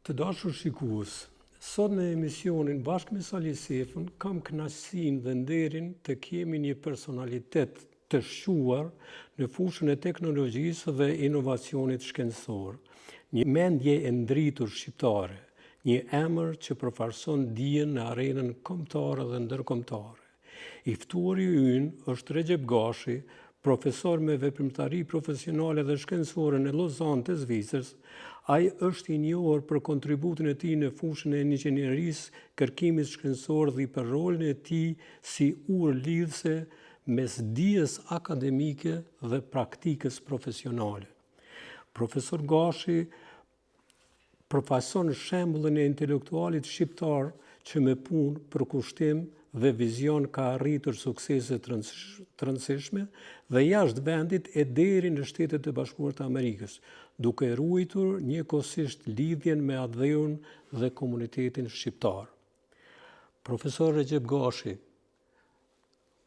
Të dashur shikues, sot në emisionin bashkë me Sali Sefën kam kënaqësinë dhe nderin të kemi një personalitet të shquar në fushën e teknologjisë dhe inovacionit shkencor, një mendje e ndritur shqiptare, një emër që përfarson dijen në arenën kombëtare dhe ndërkombëtare. I ftuari ynë është Recep Gashi, profesor me veprimtari profesionale dhe shkencore në Lausanne të Zvicrës. Ai është i njohur për kontributin e tij në fushën e inxhinierisë, kërkimit shkencor dhe për rolin e tij si urë lidhëse mes dijes akademike dhe praktikës profesionale. Profesor Gashi përfaqëson shembullin e intelektualit shqiptar që me punë, përkushtim dhe vizion ka arritur suksese të rëndësishme dhe jashtë vendit e deri në Shtetet e Bashkuara të Amerikës, duke ruajtur njëkohësisht lidhjen me atë dhe komunitetin shqiptar. Profesor Recep Gashi,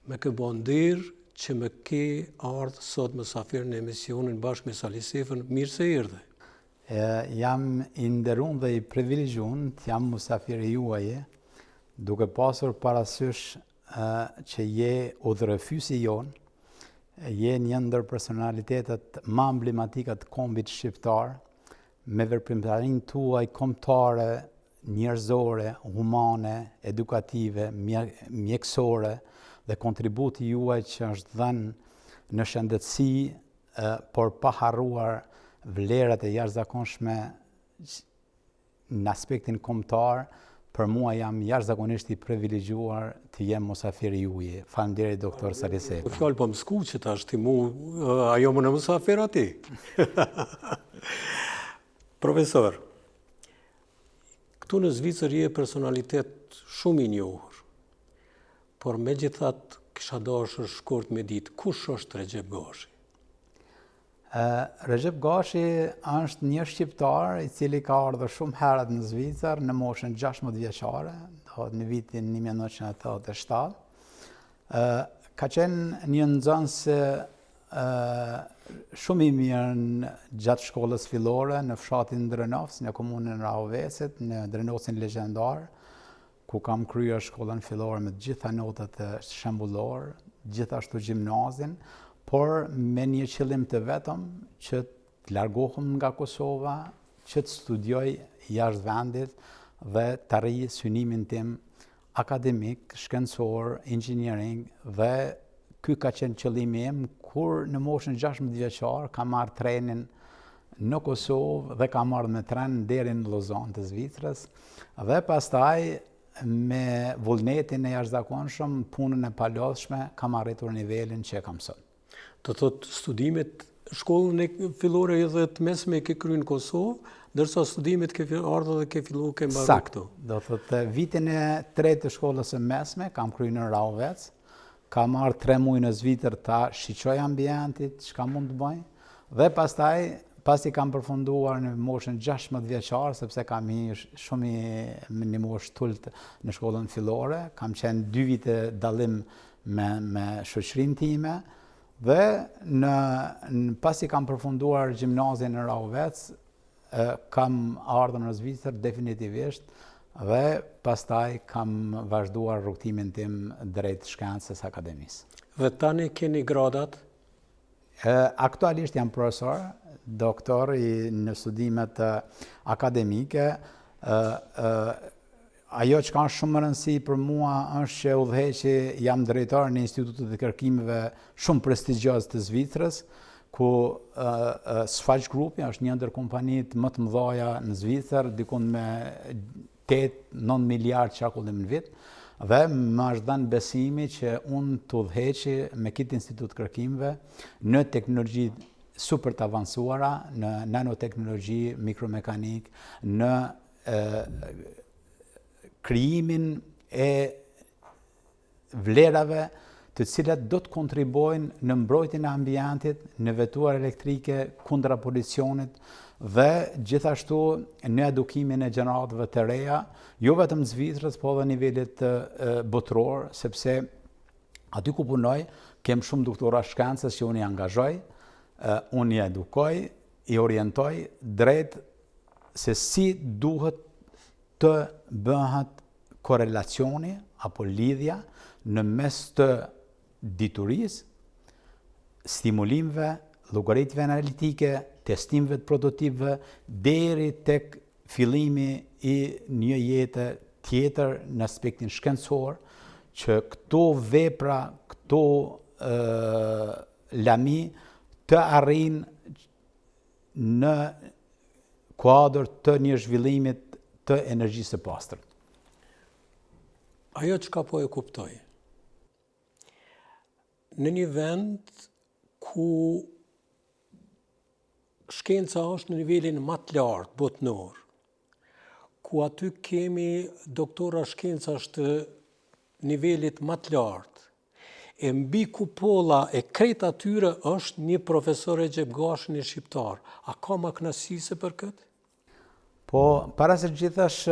me ke bën nder që më ke ardhur sot mysafir në emisionin bashkë me Sali Sefën, mirë se erdhe. Jam i nderuar dhe i privilegjuar të jam mysafiri juaj, duke pasur parasysh që je udhërëfyesi jon, je një ndër personalitetet më emblematike të kombit shqiptar, me veprimtarinë tuaj kombëtare, njerëzore, humane, edukative, mjekësore dhe kontributi juaj që është dhënë në shëndetësi, por pa harruar vlerat e jashtëzakonshme në aspektin kombëtar. Për mua jam jashtëzakonisht i privilegjuar të jem mysafiri juaj. Faleminderit doktor Sali Sefën. Po fjalë po më skuqet tash ti ajo më në mysafir aty. Profesor, këtu në Zvicër je personalitet shumë i njohur, por megjithatë kisha dashur shkurt me ditë kush është Recep Gashi? Recep Gashi është një shqiptar i cili ka ardhur shumë herët në Zvicër në moshën 16 vjeçare, në vitin 1987. Ka qenë një nxënës shumë i mirë gjatë shkollës fillore në fshatin Drenovës, në komunën Rahovecit, në Drenovësin legjendar, ku kam kryer shkollën fillore me të gjitha notat e shembullor, gjithashtu gjimnazin, por me një qëllim të vetëm që të largohem nga Kosova, që të studioj jashtë vendit dhe të arrij synimin tim akademik, shkencor, inxhiniering dhe ky ka qenë qëllimi im kur në moshën 16 vjeçar kam marrë trenin në Kosovë dhe kam marrë me tren deri në Lausanne të Zvicrës dhe pastaj me vullnetin e jashtëzakonshëm, punën e palodhshme, kam arritur nivelin që kam sot. Të thotë studimet, shkollën e fillore dhe të mesme ke kryer në Kosovë, ndërsa studimet ke ardhur dhe ke filluar ke mbaruar këtu. Do thotë vitin e tretë të shkollës së mesme kam kryer në Rahovec, kam marrë 3 muaj në Zvicër ta shiqoj ambientit, çka mund të bëj, dhe pastaj pasi kam përfunduar në moshën 16 vjeçar, sepse kam shumë në moshë tult në shkollën fillore, kam qenë 2 vite dallim me shoqërinë time. Dhe pasi kam përfunduar gjimnazin në Rahovec, kam ardhur në Zvicër definitivisht dhe pastaj kam vazhduar rrugtimin tim drejt shkencës akademisë. Dhe tani keni gradat? Aktualisht jam profesor, doktor në studimet akademike. Ajo që ka shumë rëndësi për mua është që udhëheqi jam drejtor në Institutet e Kërkimeve shumë prestigjioz të Zvicrës, ku Sfaq Grupi është një ndër kompanitë më të mëdha në Zvicër, dikon me 8-9 miliard çakullim në vit, dhe më është dhënë besimi që unë të udhëheqi me këtë Institut Kërkimeve në teknologji super të avancuara, në nanoteknologji, mikromekanik, në krijimin e vlerave të cilat do të kontribuojnë në mbrojtjen e ambientit, në vetuar elektrike kundra polucionit dhe gjithashtu në edukimin e gjeneratëve të reja, jo vetëm të Zvicrës, po edhe nivelit botror, sepse aty ku punoj, kem shumë doktora shkencës që unë i angazhoj, unë i edukoj, i orientoj drejt se si duhet të bëhet korelacioni apo lidhja në mes të diturisë, stimulimeve, llogaritjeve analitike, testimeve të prototipëve, deri tek fillimi i një jete tjetër në aspektin shkencor, që këto vepra, këto lami të arrijnë në kuadër të një zhvillimit të energjisë së pastër. Ajo çka po e kuptoj. Në një vend ku shkenca është në nivelin më të lartë botnor, ku aty kemi doktora shkencash të nivelit më të lartë, e mbi kupolla e krejt atyre është një profesor e Gjepgashini shqiptar. A ka më kënaqësi se për këtë? Po, para se gjithash,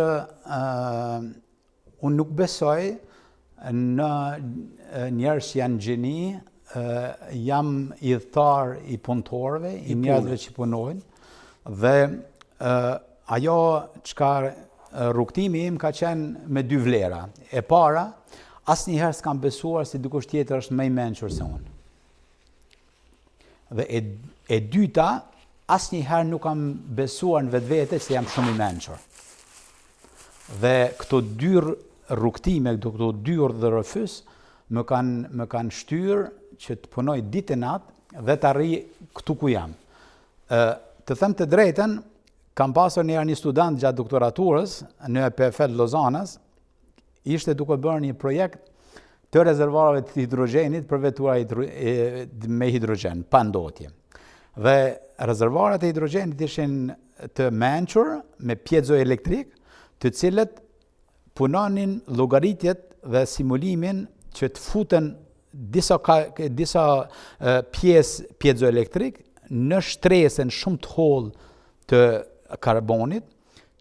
unë nuk besoj në njerëz që janë gjeni, jam idhëtar i punëtorëve, i njerëzve që punojnë, dhe ajo çka rrugtimi im ka qenë me dy vlera. E para, asnjëherë s'kam besuar se dikush tjetër është më i mençur se unë. Dhe e dyta, asnjëherë nuk kam besuar në vetvete se jam shumë i mençur. Dhe këto dy rrugtime, këto dy urdhërofys më kanë shtyrë që të punoj ditë e natë dhe të arrij këtu ku jam. Të them të drejtën, kam pasur një student gjatë doktoraturës në EPFL Lozanës, ishte duke bërë një projekt të rezervuarave të hidrogenit për vetura me hidrogen, pa ndotje. Dhe rezervuarat e hidrogenit ishin të mençur me piezoelektrik, të cilët punonin llogaritjet dhe simulimin që të futen disa pjesë piezoelektrik në shtresën shumë të hollë të karbonit,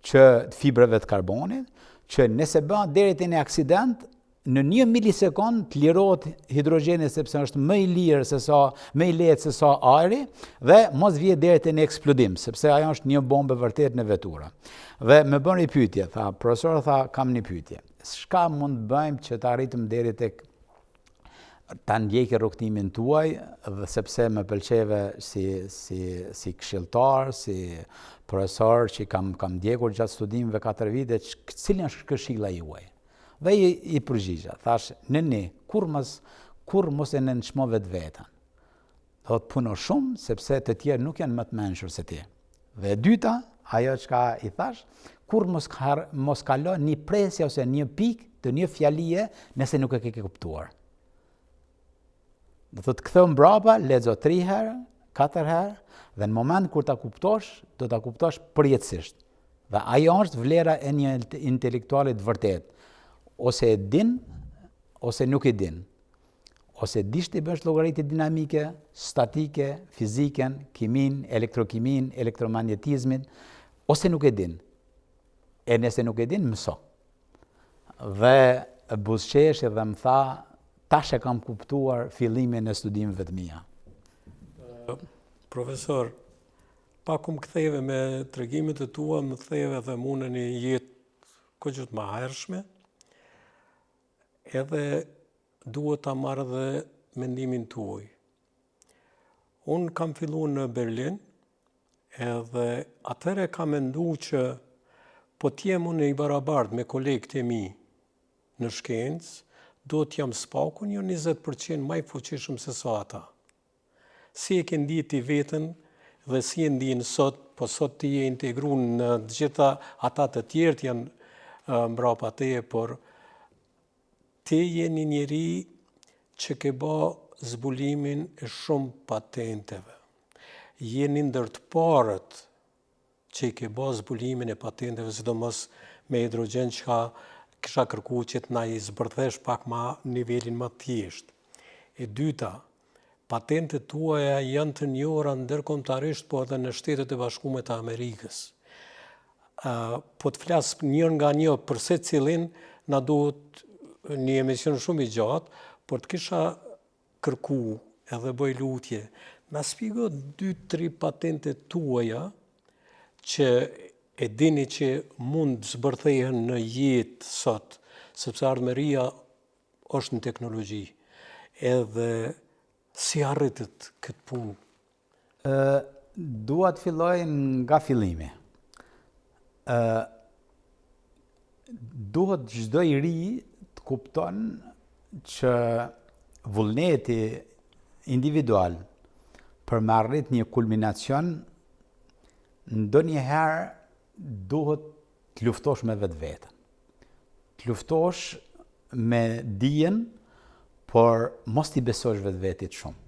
të fibrave të karbonit, që nëse bën deri te një aksident, në 1 milisekond të lirohet hidrogeni sepse është më i lirë më i lehtë se sa ajri dhe mos vije deri te një eksplodim, sepse ajo është një bombë vërtet në vetura. Dhe më bën një pyetje, tha, profesor, tha, kam një pyetje. Çka mund të bëjmë që të arritëm deri tek ta ndjekë rrugtimin tuaj, dhe sepse më pëlqeve si këshilltar, si profesor që kam ndjekur gjatë studimeve 4 vite, cilën është këshilla juaj? Dhe i përgjigja, thash, nëni, kur mos e nënçmo vetveten. Do të puno shumë, sepse të tjerë nuk janë më të mençur se ti. Dhe e dyta, ajo çka i thash, kur mos kalo një presje ose një pikë të një fjalie nëse nuk e ke kuptuar. Do të ktheu mbrapa, lexo 3 herë, 4 herë, dhe në moment kur ta kuptosh, do ta kuptosh përjetësisht. Dhe ajo është vlera e një intelektualit vërtet. Ose e din, ose nuk e din. Ose dish të bësh llogaritje dinamike, statike, fiziken, kimin, elektrokimin, elektromagnetizmin, ose nuk e din. E nëse nuk e din, mëso. Dhe buzëqeshi dhe më tha, tash e kam kuptuar fillimin e studimeve të mia. Profesor, pak më ktheve me tregimet e tua, më ktheve dhe mua në një jetë kogjut më hershme, edhe duhet ta marrë dhe mendimin tuaj. Unë kam filluar në Berlin, edhe atëherë kam menduar që po t'jem unë i barabartë me kolegët e mi në shkencë, do t'jam spakun jo 20% më i fuqishëm se sa ata. Si e ke ndjeti veten dhe si e ndjen sot, po sot ti je integruar në të gjitha ata të tjerë janë mbrapa teje, por ti je një njeri që ke bë zbulimin e shumë patenteve. Je një ndër të parët që i ke bë zbulimin e patenteve, sidomos me hidrogen, që kisha kërkuar që të na i zbërthesh pak më nivelin më të thjeshtë. E dyta, patentet tuaja janë të njohura ndërkombëtarisht, po edhe në Shtetet e Bashkuara të Amerikës. Po të flas njën nga një për secilin, na duhet një emision shumë i gjatë, por të kisha kërku edhe bëj lutje, na shpjego 2-3 patente tuaja që e dini që mund të zbërthehen në jetë sot, sepse ardhmëria është në teknologji, edhe si arritët këtë punë? Dua të filloj nga fillimi. Duhet çdo i ri të kupton që vullneti individual për me arrit një kulminacion, ndonjëherë duhet të luftosh me vetveten. Të luftosh me dijen, por mos t'i besosh vetvetit shumë.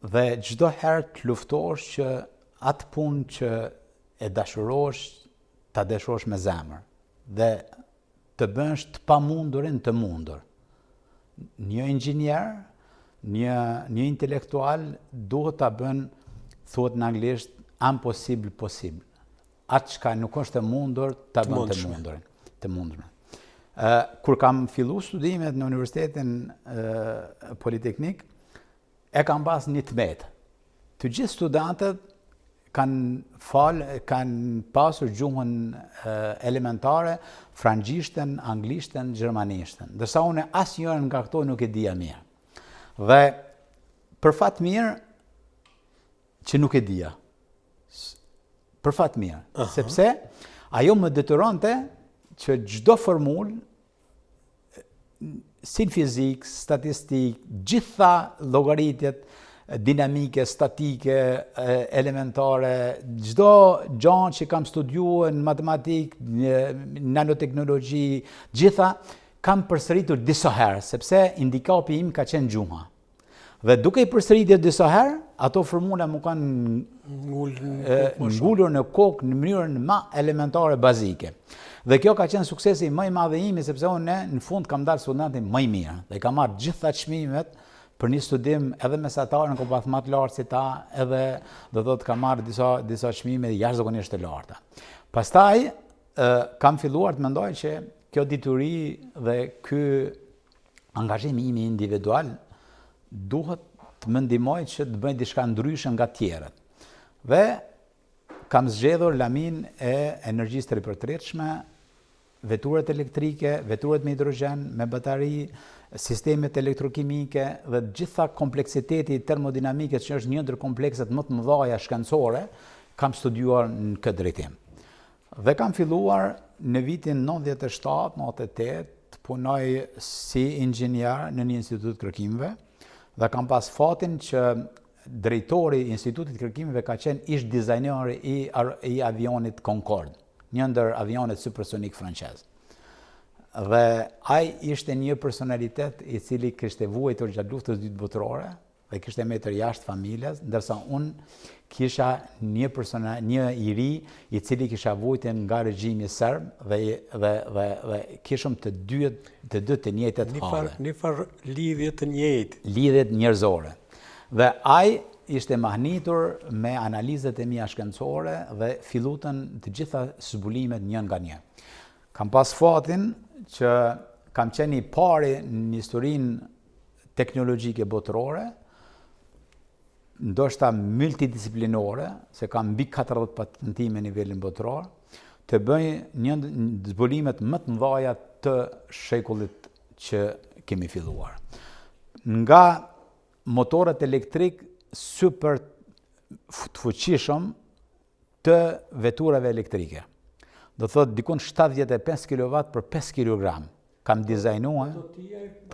Dhe çdo herë të luftosh që atë punë që e dashurosh, ta dashurosh me zemër dhe të bësh të pamundurin të mundur. Një inxhinier, një intelektual duhet ta bën, thuhet në anglisht, impossible possible. Atë çka nuk është e mundur, ta bën të mundurin. Të mundshme. Kur kam filluar studimet në Universitetin Politeknik, e kam pas një tmet. Të gjithë studentët kanë pasur gjuhën elementare, frangjishten, anglishten, gjermanishten. Ndërsa unë asnjërin nga këto nuk e dija mirë. Dhe për fat mirë që nuk e dija. Për fat mirë. Sepse ajo më detyronte që çdo formulë, si në fizik, statistik, gjitha llogaritjet dinamike, statike, elementare, çdo gjë që kam studiuar në matematik, nanoteknologji, gjitha kam përsëritur disa herë, sepse indikapi im ka qenë gjuha. Dhe duke i përsëritur disa herë, ato formula më kanë ngulur në kokë në mënyrën më elementare bazike. Dhe kjo ka qenë suksesi më i madh i imi, sepse unë në fund kam dalë studentin më i mirë dhe kam marrë gjitha çmimet për një studim edhe mesatar në kompas më të lartë si ta, edhe do thotë kam marrë disa çmime jashtëzakonisht të larta. Pastaj kam filluar të mendoj që kjo dituri dhe ky angazhim im individual duhet të më ndihmojë që të bëj diçka ndryshe nga të tjerët. Dhe kam zgjedhur lamin e energjisë të ripërtritshme, veturat elektrike, veturat me hidrogjen, me batari, sistemet elektrokimike dhe gjitha kompleksiteti termodinamike që është një ndër komplekset më të mëdha shkencore, kam studiuar në këtë drejtim. Dhe kam filluar në vitin 97-98 të punoj si inxhinier në një institut kërkimeve dhe kam pas fatin që drejtori i Institutit Kërkimeve ka qenë ish dizajneri i avionit Concorde, një ndër avionet supersonik francez. Dhe ai ishte një personalitet i cili kishte vuajtur gjatë luftës së dytë botërore dhe kishte metër jashtë familjes, ndërsa unë kisha një i ri i cili kisha vuajtur nga regjimi serb dhe kishëm të dy të njëjtat hale. Një farë lidhje të njëjtë. Lidhjet njerëzore. Dhe ai ishte mahnitur me analizat e mia shkencore dhe fillutën të gjitha zbulimet një nga një. Kam pas fatin që kam qenë i pari në historinë teknologjike botërore, ndoshta multidisiplinore, se kam mbi 40 patentime në nivelin botëror, të bëj një zbulimet më të mëdha të shekullit që kemi filluar. Nga motorët elektrik super të fuqishëm të veturave elektrike. Do thotë dikun 75 kW për 5 kg. Kam dizajnuar,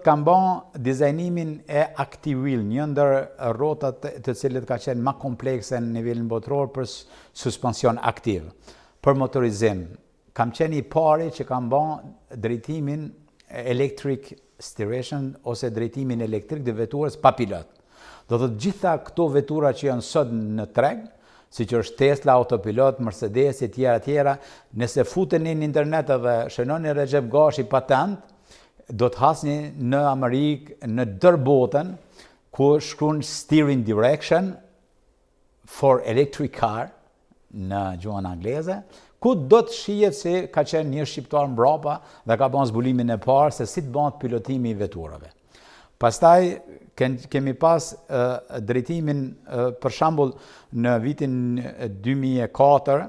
kam bën dizajnimin e Active Wheel, një ndër rrotat të cilët ka qenë më komplekse në nivelin botëror për suspension aktiv, për motorizim. Kam qenë i pari që kam bën drejtimin electric steeration ose drejtimin elektrik të veturës pa pilot. Do thotë gjitha këto vetura që janë sot në treg, si që është Tesla, autopilot, Mercedes, e tjera, nëse futeni në internet dhe shënoni Recep Gashi patent, do të hasni në Amerikë, në tërë botën, ku shkruan steering direction for electric car, në gjuhën angleze, ku do të shihet se ka qenë një shqiptar mbrapa dhe ka bën zbulimin e parë se si të bëhet pilotimi i veturave. Pastaj kemi pas drejtimin, për shembull, në vitin 2004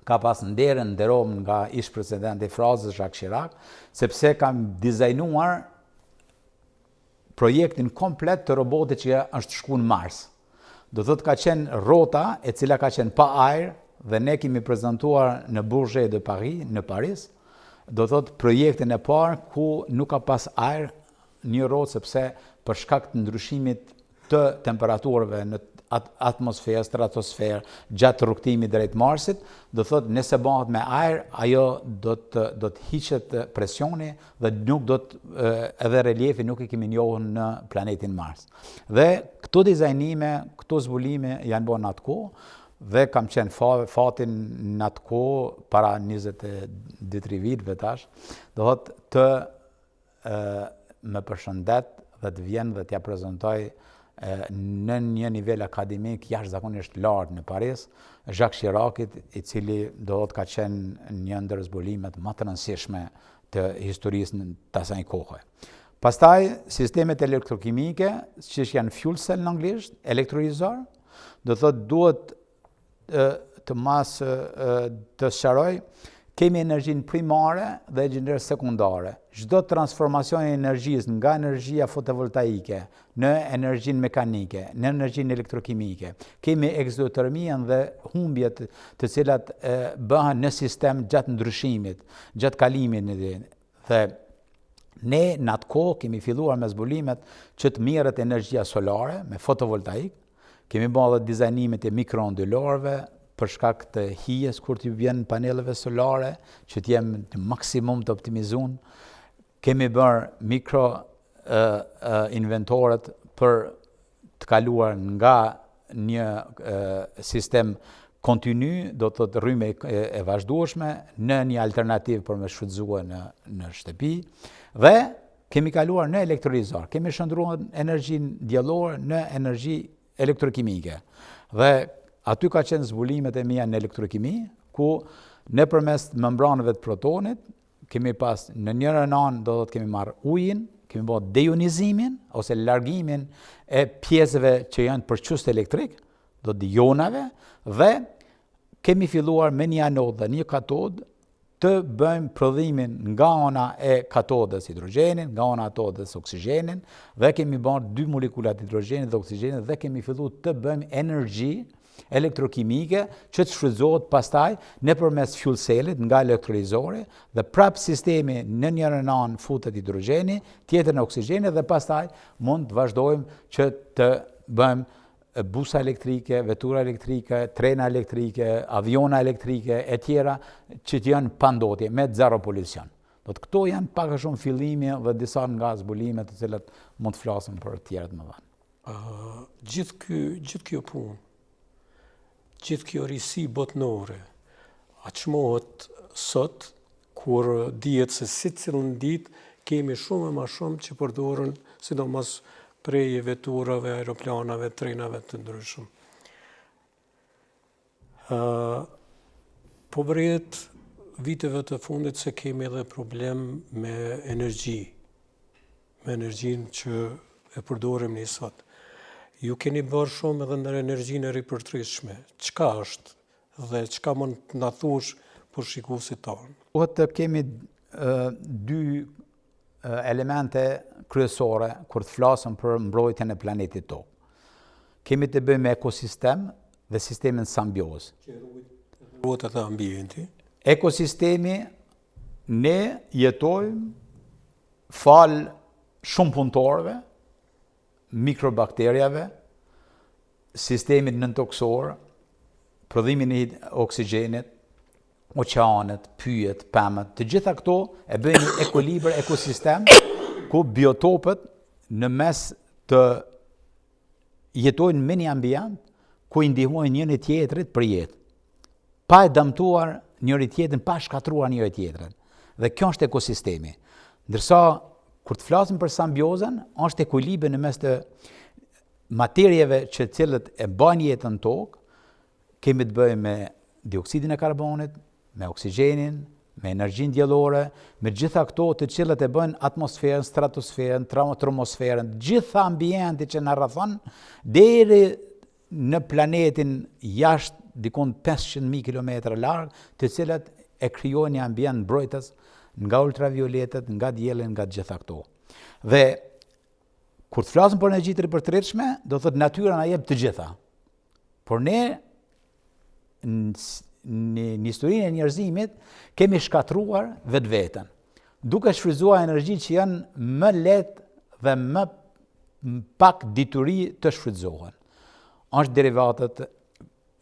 ka pas nderën nderom nga ish presidenti i Francës Jacques Chirac, sepse kam dizajnuar projektin komplet të robotit që është shku në Mars. Do thotë ka qenë rrota e cila ka qenë pa ajër dhe ne kemi prezantuar në Bourget de Paris, në Paris, do thotë projektin e parë ku nuk ka pas ajër një rrotë sepse për shkak të ndryshimit të temperaturave në atmosferë, stratosferë, gjatë rrugtimit drejt Marsit, do thotë nëse bëhet me ajër, ajo do të hiqet presioni dhe nuk do të edhe reliefi nuk i kemi njohur në planetin Mars. Dhe këto dizajnime, këto zbulime janë bërë në atë kohë dhe kam qenë fatin në atë kohë para 22-3 vitëve tash, do thotë të më përshëndet dhe të vjen dhe t'ja prezantoj në një nivel akademik jashtëzakonisht lartë në Paris, Jacques Chiracit, i cili do të ka qenë një ndër zbulimet më të rëndësishme të historisë të asaj kohe. Pastaj, sistemet elektrokimike, që janë fuel cell në anglisht, elektrolizor, do thotë duhet të sqaroj, kemi energjinë primare dhe energjinë sekundare. Çdo transformacion e energjisë nga energjia fotovoltaike në energjinë mekanike, në energjinë elektrokimike, kemi eksotermien dhe humbjet të cilat bëhen në sistem gjatë ndryshimit, gjatë kalimit dhe ne në atë kohë kemi filluar me zbulimet që të merret energjia solare me fotovoltaik, kemi bërë dhe dizajnimet e mikroondulorëve për shkak të hijes kur t'i vjen paneleve solare, që t'jem në maksimum të optimizuar. Kemi bërë mikro inventorët për të kaluar nga një sistem kontinu, do të thotë rrymë e vazhdueshme, në një alternativë për me shfrytzuar në shtëpi, dhe kemi kaluar në elektrolizor, kemi shndruar energjinë diellore në energji elektrokimike. Dhe aty ka qenë zbulimet e mia në elektrokimi, ku nëpërmes membranëve të protonit, kemi pas në njërën anë do të kemi marrë ujin, kemi bërë deionizimin ose largimin e pjesëve që janë përqust elektrik, do të jonave, dhe kemi filluar me një anodë dhe një katodë të bëjmë prodhimin nga ana e katodës hidrogenin, nga ana atodës oksigjenin, dhe kemi bërë 2 molekulat hidrogenit dhe oksigjenit dhe kemi filluar të bëjmë energji elektrokimike që të shfrytëzohet pastaj nëpërmes fuel cellit nga elektrolizori dhe prap sistemi në njërin anë futet hidrogjeni, tjetër në oksigjeni dhe pastaj mund të vazhdojmë që të bëjmë busa elektrike, vetura elektrike, trena elektrike, aviona elektrike e tjera që janë pa ndotje me zero polucion. Do të këto janë pak a shumë fillimi dhe disa nga zbulimet të cilat mund të flasim për të tjerët më vonë. Gjithë kjo punë, gjithë kjo risi botnore, aqmohet sot, kur dihet se secilën ditë kemi shumë e ma shumë që përdoren, sidomos prej veturave, aeroplanave, trenave të ndryshëm. Po vret viteve të fundit se kemi edhe problem me energji, me energjinë që e përdorim ne sot. Ju keni bërë shumë edhe në energjinë e ripërtërishme. Çka është dhe çka mund të na thush për shikuesit tonë? Duhet të kemi 2 elemente kryesore kur të flasim për mbrojtjen e planetit Tokë. Kemi të bëjmë me ekosistem dhe sistemin sambiozë. Që ruhet edhe ambienti. Ekosistemi, ne jetojmë fal shumë punëtorëve, mikrobakteriave, sistemit nëntoksor, prodhimin e oksigjenit, oqeanet, pyjet, pemët, të gjitha këto e bëjnë një ekuilibër ekosistem ku biotopët në mes të jetojnë me një ambient ku i ndihmojnë njëri tjetrit për jetë, pa e dëmtuar njëri tjetrin, pa shkatruar njëri tjetrin. Dhe kjo është ekosistemi. Ndërsa kur të flasim për sambiozën, është ekuilibri në mes të materieve që cilët e bën jetën tokë, kemi të bëjmë me dioksidin e karbonit, me oksigjenin, me energjinë diellore, me gjitha këto të cilët e bën atmosferën, stratosferën, troposferën, gjitha ambienti që na rrethon deri në planetin jashtë dikon 500.000 kilometra larg, të cilat e krijojnë një ambient mbrojtës nga ultravioletet, nga dielli, nga të gjitha këto. Dhe kur të flasim për energji të ripërtëritshme, do thotë natyra na jep të gjitha. Por ne në historinë e njerëzimit kemi shkatruar vetveten, duke shfrytzuar energji që janë më lehtë dhe më pak dituri të shfrytzohen. Është derivatet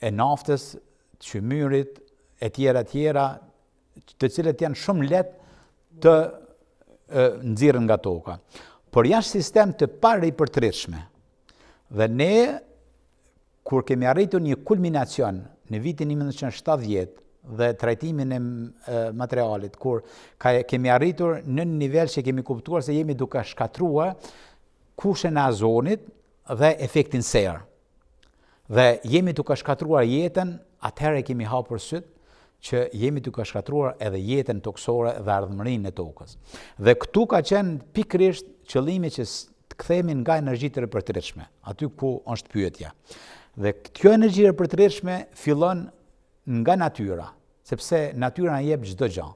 e naftës, qymyrit, e tjera, të cilët janë shumë lehtë të nxirren nga toka. Por janë sistem të paripërtëritshme. Dhe ne, kur kemi arritur një kulminacion në vitin 1970 dhe trajtimin e materialit, kur kemi arritur në një nivel që kemi kuptuar se jemi duke shkatruar kushën e azonit dhe efektin serë. Dhe jemi duke shkatruar jetën, atëherë kemi hapur syt që jemi duke shkatruar edhe jetën toksore dhe ardhmërinë e tokës. Dhe këtu ka qenë pikërisht qëllimi që të kthehemi nga energji të ripërtëritshme, aty ku është pyetja. Dhe kjo energji e ripërtëritshme fillon nga natyra, sepse natyra na jep çdo gjë.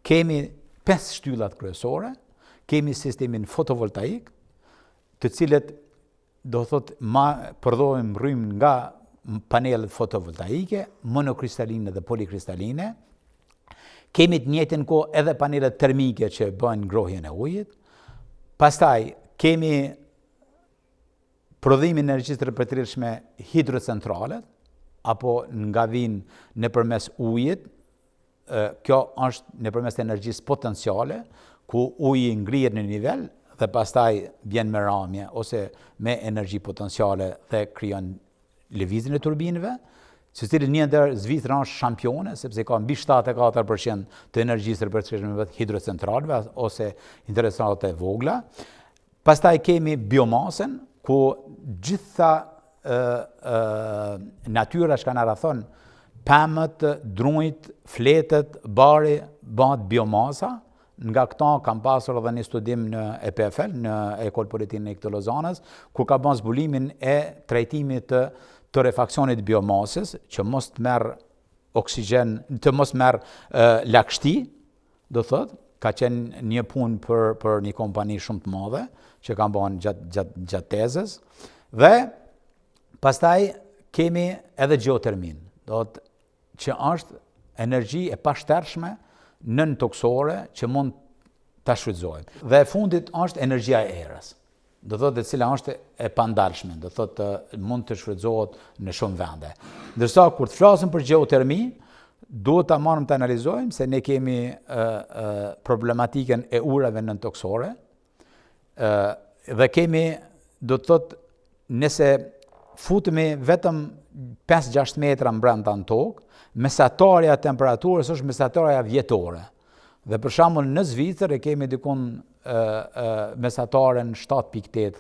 Kemi 5 shtyllat kryesore, kemi sistemin fotovoltaik, të cilët do thot përdojmë rrymë nga panelet fotovoltaike, monokristaline dhe polikristaline. Kemi të njëjtën kohë edhe panelet termike që bëjnë ngrohjen e ujit. Pastaj kemi prodhimin e energjisë të ripërtëritshme hidrocentralet, apo nga vinë nëpërmes ujit. Kjo është nëpërmes energjisë potenciale, ku uji ngrihet në nivel dhe pastaj vjen me ramje ose me energji potenciale dhe krijon lëvizjen e turbinëve, së cilin një ndër Zvicra është shampione, sepse ka mbi 74% të energjisë ripërtëritshme hidrocentraleve ose hidrocentralet e vogla. Pastaj kemi biomasën, ku gjitha natyra që kanë rrethon, pemët, drujt, fletët, bari, bëhet biomasa. Nga këta kam pasur edhe një studim në EPFL, në Ekol Politeknik të Lozanës, ku ka bën zbulimin e trajtimit të torrefaksionit biomasës, që mos të merr oksigjen, të mos merr lagështi, do thot, ka qenë një punë për një kompani shumë të madhe, që kanë bën gjatë tezës. Dhe pastaj kemi edhe geotermin, do të që është energji e pashtershme nën toksore që mund ta shfrytëzojmë. Dhe e fundit është energjia e erës. Do thotë e cila është e pandalshme, do thotë mund të shfrytëzohet në shumë vende. Ndërsa kur të flasim për geotermi, duhet ta marrim të analizojmë se ne kemi problematikën e urave nën toksore, dhe kemi, do të thotë, nëse futemi vetëm 5-6 metra brenda në tokë, mesatarja e temperaturës është mesatarja vjetore. Dhe për shembull në Zvicër e kemi dikun mesataren 7.8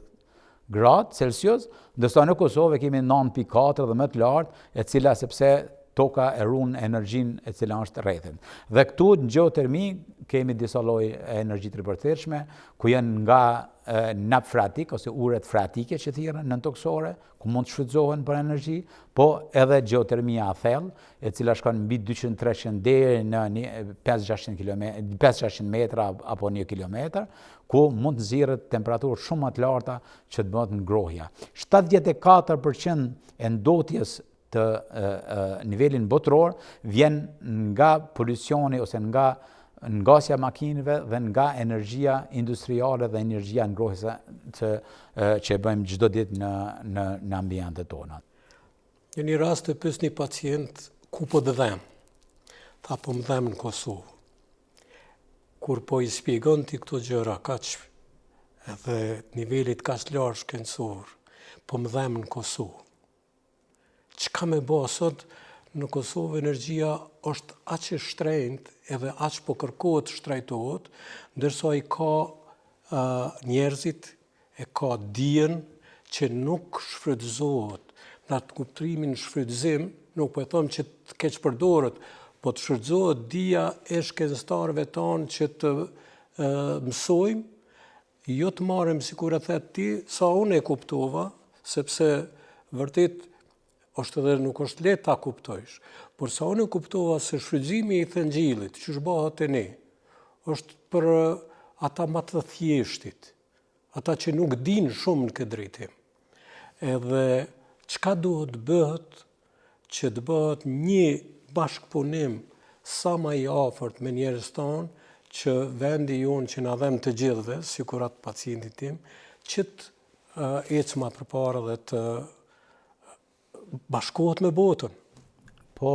gradë Celsius, ndërsa në Kosovë kemi 9.4 dhe më të lartë, e cila sepse toka e ruan energjinë e cila është rrethin. Dhe këtu në geotermi kemi disa lloje energji të ripërtëritshme, ku janë nga nap freatik ose uret freatike që thirren nën toksore, ku mund të shfrytëzohen për energji, po edhe geotermia a thellë, e cila shkon mbi 200-300 deri në 500-600 metra apo 1 kilometër, ku mund të nxirret temperaturë shumë më të larta që të bëhet ngrohja. 74% e ndotjes të nivelin botror vjen nga polucioni ose nga ngasja makinëve dhe nga energjia industriale dhe energjia ngrohëse që e bëjmë çdo ditë në ambientet tona. Në një rast të pyes një pacient ku po dhem. Tha po më dhem në Kosovë. Kur po i shpjegon ti këto gjëra kaq edhe nivelit kaq lartë shkencor, po më dhem në Kosovë. Çka me bë sot në Kosovë energjia është aq e shtrenjtë edhe aq po kërkohet shtrejtohet, ndërsa i ka njerëzit e ka dijen që nuk shfrytëzohet. Në atë kuptimin shfrytëzim, nuk po e them që të keq përdoret, po të shfrytëzohet dija e shkencëtarëve tanë që të mësojmë, jo të marrim sikur e the ti, sa unë e kuptova, sepse vërtet është edhe nuk është lehtë ta kuptojsh, por sa unë kuptova se shfrytëzimi i thëngjillit, që bëhet e ne, është për ata më të thjeshtit, ata që nuk dinë shumë në këtë drejtim. Edhe çka duhet bëhet që të bëhet një bashkëpunim sa më i afërt me njerëz tanë, që vendi jonë që na dhem të gjithëve, sikur atë pacientit tim, që të ecë më përpara dhe të bashkohet me botën. Po,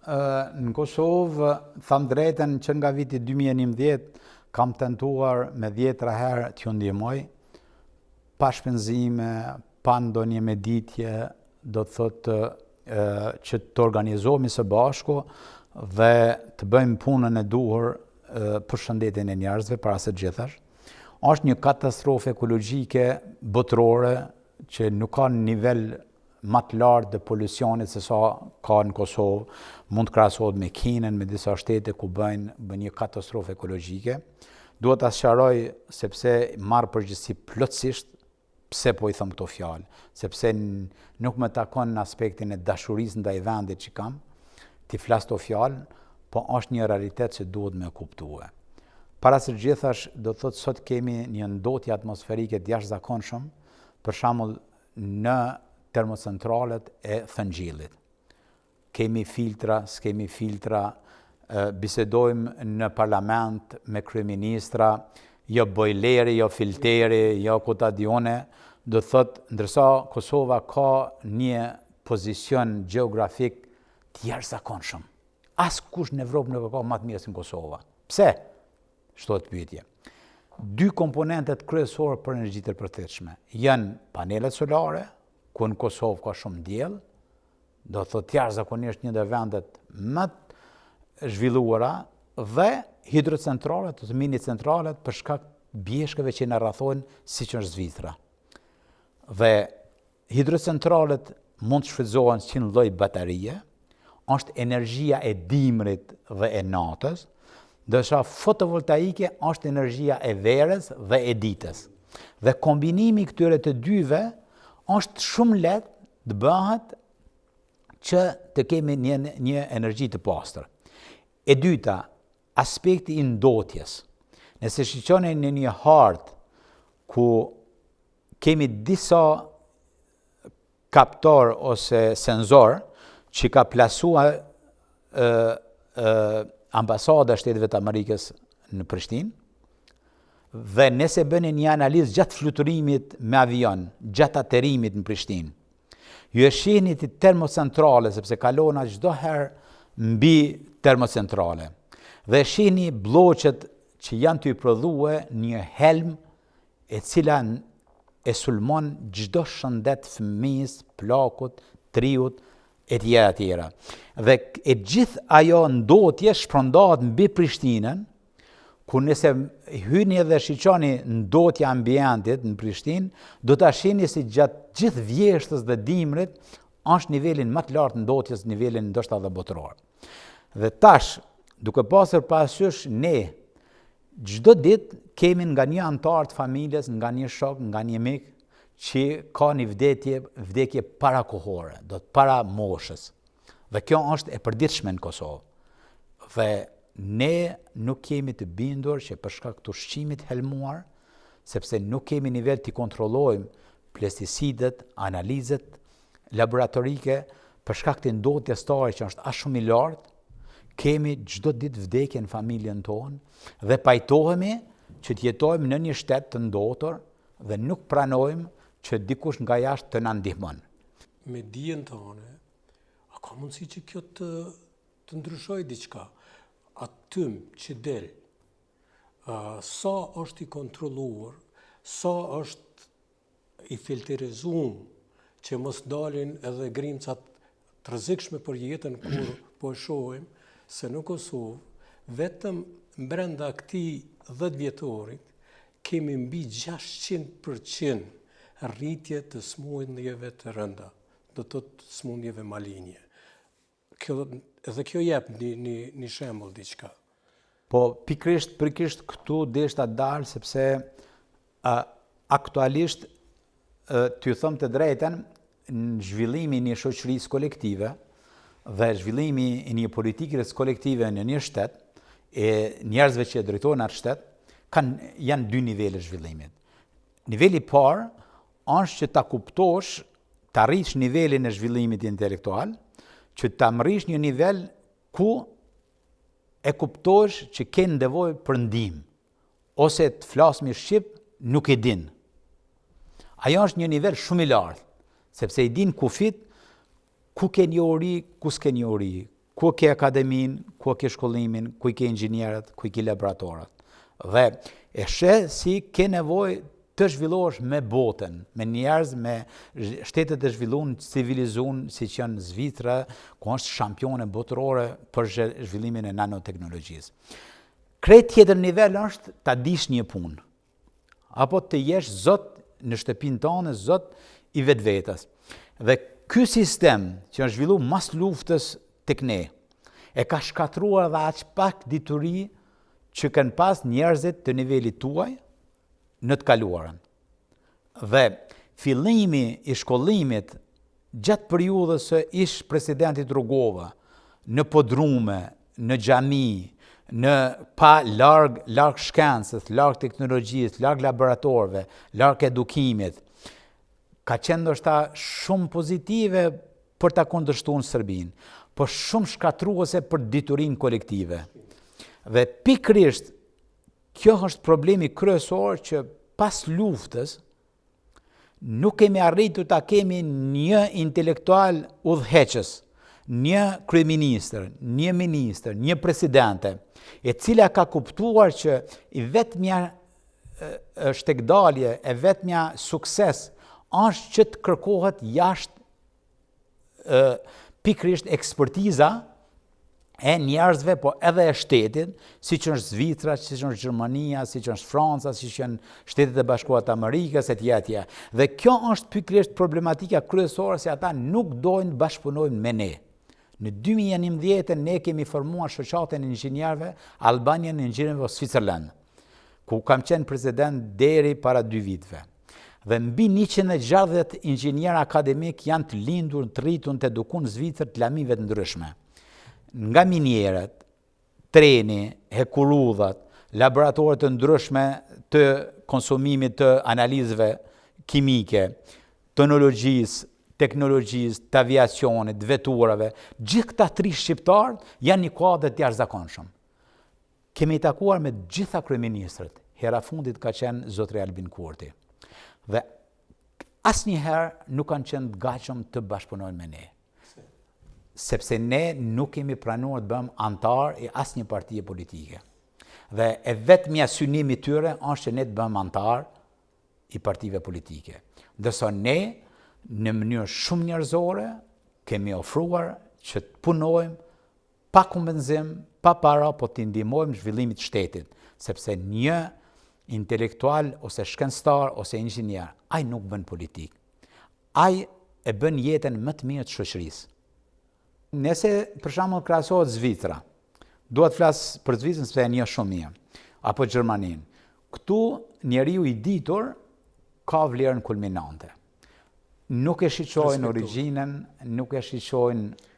në Kosovë, tham drejten që nga viti 2011, kam tentuar me 10 herë t'ju ndihmoj, pa shpenzime, pa ndonjë meditje, do të thotë që të organizohemi së bashku dhe të bëjmë punën e duhur për shëndetin e njerëzve para së gjithash. Është një katastrofë ekologjike botërore që nuk ka nivel më të lartë të polucionit se sa ka në Kosovë, mund të krahasohet me Kinën, me disa shtete ku bën një katastrofë ekologjike. Duhet ta sqaroj sepse marr përgjegjësi plotësisht pse po i them këto fjalë, sepse nuk më takon në aspektin e dashurisë ndaj vendit që kam, ti flas këto fjalë, po është një realitet që duhet me kuptue. Para së gjithash, do të thotë sot kemi një ndotje atmosferike të jashtëzakonshëm, për shembull në termocentralet e thëngjillit. Kemi filtra, s'kemi filtra, bisedojmë në parlament me kryeministra, jo bojleri, jo filteri, jo kutadione, do thot, ndërsa Kosova ka një pozicion gjeografik të jashtëzakonshëm. Askush në Evropë nuk ka më të mirë se në Kosova. Pse? Shtohet pyetje. 2 komponentet kryesorë për energji të përgjithshme janë panelet solare, ku në Kosovë ka shumë diell, do thot jashtëzakonisht një ndër vendet më të zhvilluara, dhe hidrocentralet ose mini centralet për shkak të bjeshkëve që na rrethojnë, siç është Zvicra. Dhe hidrocentralet mund të shfrytëzohen si një lloj batarie, është energjia e dimrit dhe e natës, ndërsa fotovoltaike është energjia e verës dhe e ditës. Dhe kombinimi këtyre të dyve është shumë lehtë të bëhet që të kemi një energji të pastër. E dyta, aspekti i ndotjes. Nëse shikoni në një hartë ku kemi disa kaptor ose senzor që ka plasuar ambasada e Shteteve të Amerikës në Prishtinë, dhe nëse bëni një analizë gjatë fluturimit me avion, gjatë aterimit në Prishtinë, ju e shihni të termocentrale, sepse kalona çdo herë mbi termocentrale, dhe shihni bloqet që janë të i prodhue një helm e cila e sulmon çdo shëndet fëmijës, plakut, triut, e tjera. Dhe e gjithë ajo ndotje shpërndahet mbi Prishtinën, ku nëse hyni dhe shiqoni ndotja ambientit në Prishtinë, do ta shihni se gjatë gjithë vjeshtës dhe dimrit është nivelin më të lartë ndotjes, nivelin ndoshta edhe botëror. Dhe tash, duke pasur parasysh ne çdo ditë kemi nga një antar të familjes, nga një shok, nga një mik që ka një vdekje parakohore, do të para moshës. Dhe kjo është e përditshme në Kosovë. Dhe ne nuk kemi të bindur që për shkak të ushqimit helmuar, sepse nuk kemi nivel të kontrollojmë pesticidet, analizet laboratorike, për shkak të ndotjes tare që është aq shumë i lartë, kemi çdo ditë vdekje në familjen tonë dhe pajtohemi që të jetojmë në një shtet të ndotur dhe nuk pranojmë që dikush nga jashtë të na ndihmon. Me dijen tonë, a ka mundësi që kjo të ndryshojë diçka? Atym që del, sa është i kontrolluar, sa është i filterizuar, që mos dalin edhe grimcat të rrezikshme për jetën kur po shohim se në Kosovë, vetëm brenda këtij 10 vjetorit, kemi mbi 600% rritje të smundjeve të rënda, do të thotë smundjeve malinje. Edhe kjo jep një shembull diçka. Po pikrisht këtu deshta dalë sepse aktualisht t'ju them të drejten, në zhvillimi një shoqërisë kolektive dhe zhvillimi një politikës kolektive në një shtet, e njerëzve që drejtojnë atë shtet, janë dy nivele zhvillimit. Niveli parë është që ta kuptosh, ta rrish nivelin e zhvillimit intelektual, që ta mrish një nivel ku e kuptosh që ke nevojë për ndihmë, ose të flasmi shqip nuk e din. Ajo është një nivel shumë i lartë, sepse i din kufit ku ke njohuri, ku s'ke njohuri, ku ke akademin, ku ke shkollimin, ku ke inxhinierët, ku ke laboratorat. Dhe e sheh si ke nevojë të zhvillohesh me botën, me njerëz, me shtetet e zhvilluar, civilizuar, siç janë Zvicra, ku është shampione botërore për zhvillimin e nanoteknologjisë. Krejt tjetër nivel është ta dish një punë, apo të jesh zot në shtëpinë tënde, zot i vetvetes. Dhe ky sistem që është zhvilluar mas luftës tek ne, e ka shkatruar dhe aq pak dituri që kanë pas njerëzit të nivelit tuaj në të kaluarën. Dhe fillimi i shkollimit gjatë periudhës së ish presidentit Rugova, në podrume, në xhami, në pa larg shkencës, larg teknologjisë, larg laboratorëve, larg edukimit, ka qenë ndoshta shumë pozitive për ta kundërshtuar Serbinë, por shumë shkatruese për diturinë kolektive. Dhe pikërisht kjo është problemi kryesor, që pas luftës nuk kemi arritur ta kemi një intelektual udhëheqës, një kryeministër, një ministër, një presidente, e cila ka kuptuar që i vetmja shtekdalje, e vetmja sukses është që të kërkohet jashtë pikërisht ekspertiza e njerëzve, po edhe e shtetit, siç është Zvicra, siç është Gjermania, siç është Franca, siç janë Shtetet e Bashkuara të Amerikës, etj. Dhe kjo është pikërisht problematika kryesore, se ata nuk dojnë bashkëpunojnë me ne. Në 2011 ne kemi formuar shoqatën e inxhinierëve Albanian Engineering of Switzerland, ku kam qenë president deri para 2 viteve. Dhe mbi 160 inxhinierë akademik janë të lindur, të rritur, të edukuar në Zvicër të lamive të ndryshme. Nga minierët, treni, hekurudhat, laboratorët të ndryshme të konsumimit të analizëve kimike, tonologjisë, teknologjisë, të aviacionit, veturave, gjithë këta 3 shqiptarë janë një kuadër të jashtëzakonshëm. Kemi takuar me gjitha kryeministrët, hera fundit ka qenë zotri Albin Kurti. Dhe asnjëherë nuk kanë qenë të gatshëm të bashkëpunojnë me ne. Sepse ne nuk kemi pranuar të bëjmë antar i asnjë partie politike. Dhe e vetmja synimi tyre është që ne të bëjmë antar i partive politike. Ndërsa ne, në mënyrë shumë njerëzore, kemi ofruar që të punojmë pa kompenzim, pa para, po të ndihmojmë zhvillimit të shtetit, sepse një intelektual ose shkencëtar ose inxhinier, ai nuk bën politikë. Ai e bën jetën më të mirë të shoqërisë. Nëse për shembull krahasohet Zvicra, dua të flas për Zvicrën sepse e njeh shumë mirë, apo Gjermaninë. Këtu njeriu i ditur ka vlerën kulminante. Nuk e shiqojnë origjinën, nuk e shiqojnë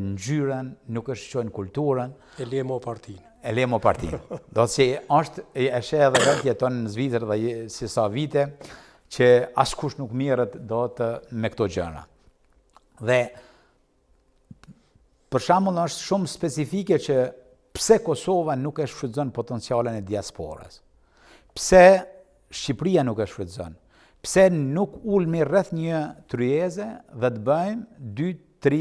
ngjyrën, nuk e shiqojnë kulturën. E lemo partinë. E lemo partinë. Do të si është, e sheh edhe vetë jeton në Zvicër dhe si sa vite, që askush nuk mirret do të me këto gjëra. Dhe për shembull është shumë specifike që pse Kosova nuk e shfrytëzon potencialin e diasporës. Pse Shqipëria nuk e shfrytëzon? Pse nuk ulmi rreth një tryeze dhe të bëjmë 2-3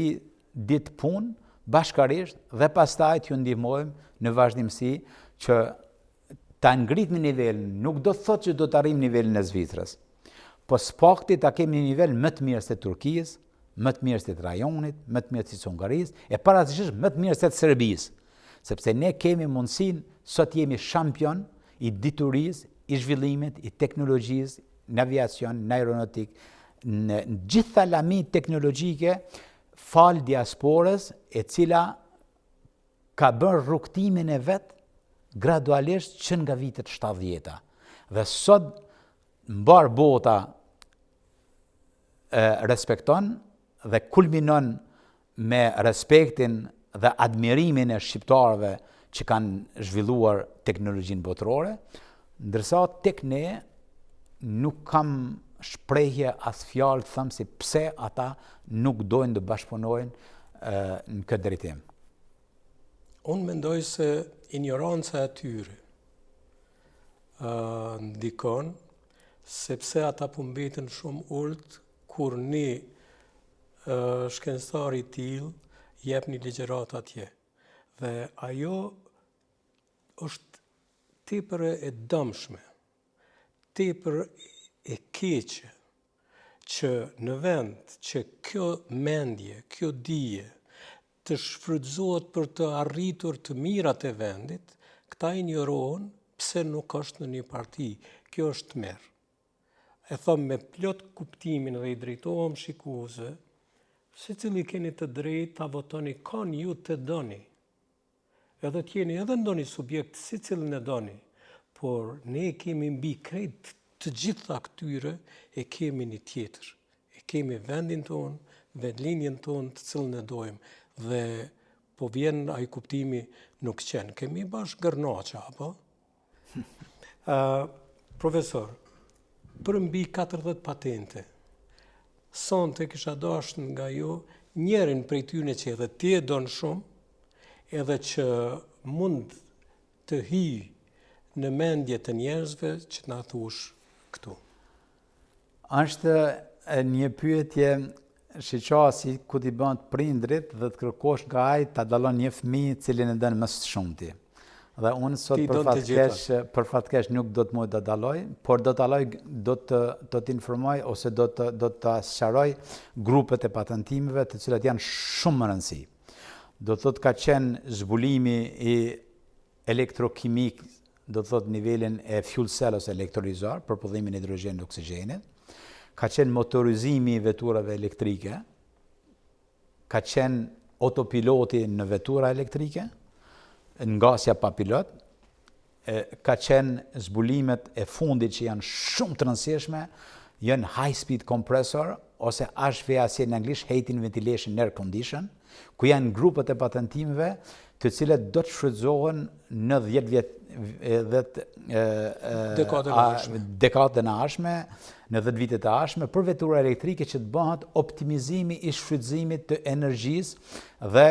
ditë punë bashkarisht dhe pastaj t'ju ndihmojmë në vazhdimsi që ta ngritmi nivelin. Nuk do të thotë që do të arrijmë nivelin e Zvicrës, po s'pakti ta kemi një nivel më të mirë se Turqisë, më të mirë se të rajonit, më të mirë se të Hungarisë, e parasysh më të mirë se të Serbisë, sepse ne kemi mundësinë, sot jemi shampion i diturisë, i zhvillimit, i teknologjisë, në aviacion, në aeronautik, në gjitha lami teknologjike, fal diasporës, e cila ka bërë rrugtimin e vet gradualisht që nga vitet 70-ta. Dhe sot mbar bota respekton dhe kulminon me respektin dhe admirimin e shqiptarëve që kanë zhvilluar teknologjinë botërore, ndërsa tek ne nuk kam shprehje as fjalë të them si pse ata nuk dojnë të bashkëpunojnë në këtë drejtim. Unë mendoj se ignoranca e tyre ndikon, sepse ata po mbeten shumë urt kur një shkencëtar i tillë jep një ligjërat atje. Dhe ajo është tepër e dëmshme, tepër e keqe, që në vend që kjo mendje, kjo dije, të shfrytëzohet për të arritur të mirat e vendit, këta injorohen pse nuk është në një parti. Kjo është tmerr. E them me plot kuptimin dhe i drejtohem shikuesve, secili keni të drejtë ta votoni kanë ju të doni. Edhe t'jeni edhe ndonjë subjekt secilin e doni, por ne kemi mbi krejt të gjitha këtyre e kemi një tjetër. E kemi vendin tonë, vendlinjen tonë të cilën e dojmë. Dhe po vjen ai kuptimi nuk qenë. Kemi bashkë gërnaqa, apo? Profesor, për mbi 40 patente, sonte kisha dashur nga ju njërin prej tyre që edhe ti e don shumë, edhe që mund të hyjë në mendje të njerëzve që na thush këtu. Është një pyetje shiqasi ku t'i bën të prindrit dhe të kërkosh nga ai ta dallon një fëmijë cilin e dën më së shumti. Dhe unë sot për fatkesh nuk do të mund ta dalloj, por do të t'informoj ose do të sqaroj grupet e patentimeve të cilat janë shumë më rëndësi. Do të thotë ka qenë zbulimi i elektrokimik, do të thotë nivelin e fuel cell ose elektrolizar për prodhimin e hidrogjenit dhe oksigjenit, ka qenë motorizimi i veturave elektrike, ka qenë autopiloti në vetura elektrike, ngasja pa pilot, ka qenë zbulimet e fundit që janë shumë të rëndësishme, janë high speed compressor ose HVAC në anglisht, heating ventilation air condition, ku janë grupet e patentimeve të cilat do të shfrytëzohen në 10 vjet dekadën e ardhshme, në 10 vitet e ardhshme për vetura elektrike që të bëhet optimizimi i shfrytëzimit të energjisë dhe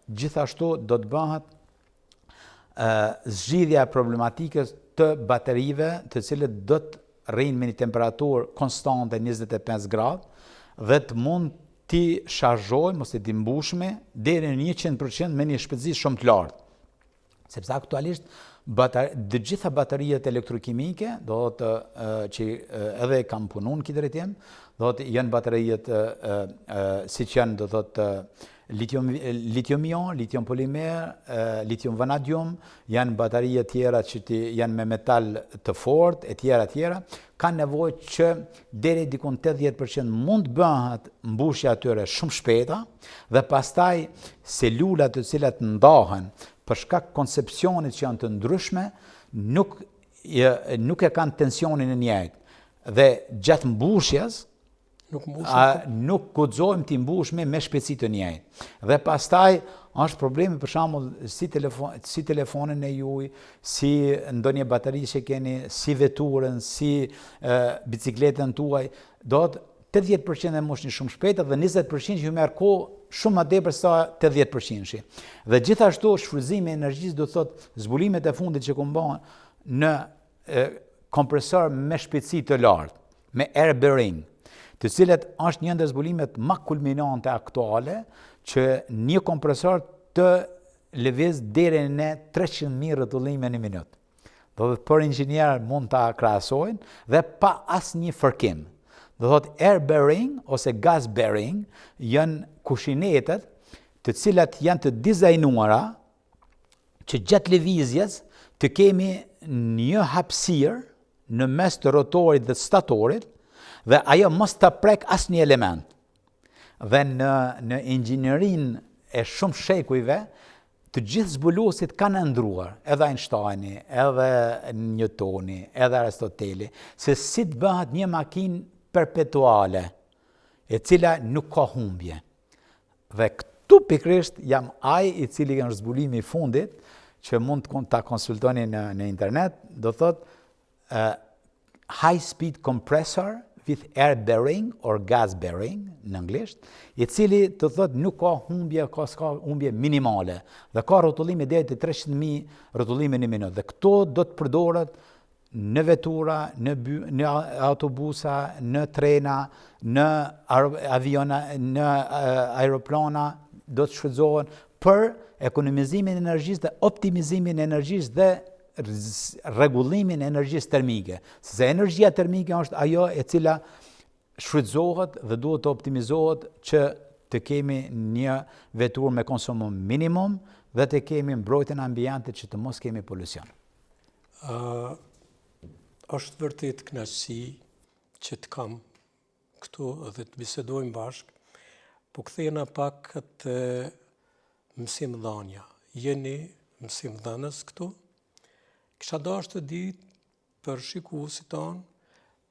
gjithashtu do të bëhet zgjidhja e problematikës të baterive të cilët do të rrinë me një temperaturë konstante 25 gradë dhe të mund ti shargjojmë ose ti mbushme deri në 100% me një shpejtësi shumë të lartë. Sepse aktualisht të gjitha bateriet elektrokimike, do të që edhe kam punuar në këtë drejtim, do të janë bateriet siç janë do të litium-ion, litium polimer, litium vanadium, janë baterie tjera që janë me metal të fortë, e tjera, kanë nevojë që deri diku 80% mund të bëhet mbushja atyre shumë shpejta dhe pastaj selulat të cilat ndahen për shkak koncepcionit që janë të ndryshme, nuk e kanë tensionin e njëjtë dhe gjatë mbushjes nuk guxojmë t'i mbushme me shpejtësi të njëjtë. Dhe pastaj është problemi për shembull si telefonin e juaj, si ndonjë bateri që keni, si veturën, si bicikletën tuaj, do të 80% e mbushni shumë shpejt dhe 20% ju merr kohë shumë më tepër se 80%. Dhe gjithashtu shfrytëzimi i energjisë do të thotë zbulimet e fundit që bëhen në kompresor me shpejtësi të lartë, me air bearing, të cilat është një ndër zbulimet më kulminante aktuale që një kompresor të lëviz deri në 300.000 rrotullime në minutë. Do të për inxhinier mund ta krahasojnë dhe pa asnjë fërkim. Do thotë air bearing ose gas bearing janë kushinetet të cilat janë të dizajnuara që gjatë lëvizjes të kemi një hapësirë në mes të rotorit dhe statorit dhe ajo mos ta prek asnjë element. Dhe në inxhinierin e shumë shekujve, të gjithë zbuluesit kanë ndruar, edhe Einsteini, edhe Newtoni, edhe Aristoteli, se si të bëhet një makinë perpetuale, e cila nuk ka humbje. Dhe këtu pikrisht jam ai i cili është zbulimi i fundit, që mund ta konsultoni në internet, do thot high speed compressor with air bearing or gas bearing në anglisht, i cili të thot nuk ka humbje, ka humbje minimale dhe ka rrotullime deri te 300.000 rrotullime në minutë. Dhe këto do të përdoret në vetura, në autobusa, në trena, në aviona, në aeroplana, do të shfrytëzohen për ekonomizimin e energjisë dhe optimizimin e energjisë dhe rregullimin e energjisë termike. Se energjia termike është ajo e cila shfrytëzohet dhe duhet të optimizohet që të kemi një veturë me konsumim minimum dhe të kemi mbrojtjen e ambientit që të mos kemi polucion. Është vërtet kënaqësi që të kam këtu dhe të bisedojmë bashkë, po kthehena pak të mësimdhënia. Jeni mësimdhënës këtu? Kisha dashur të di për shikuesit tanë,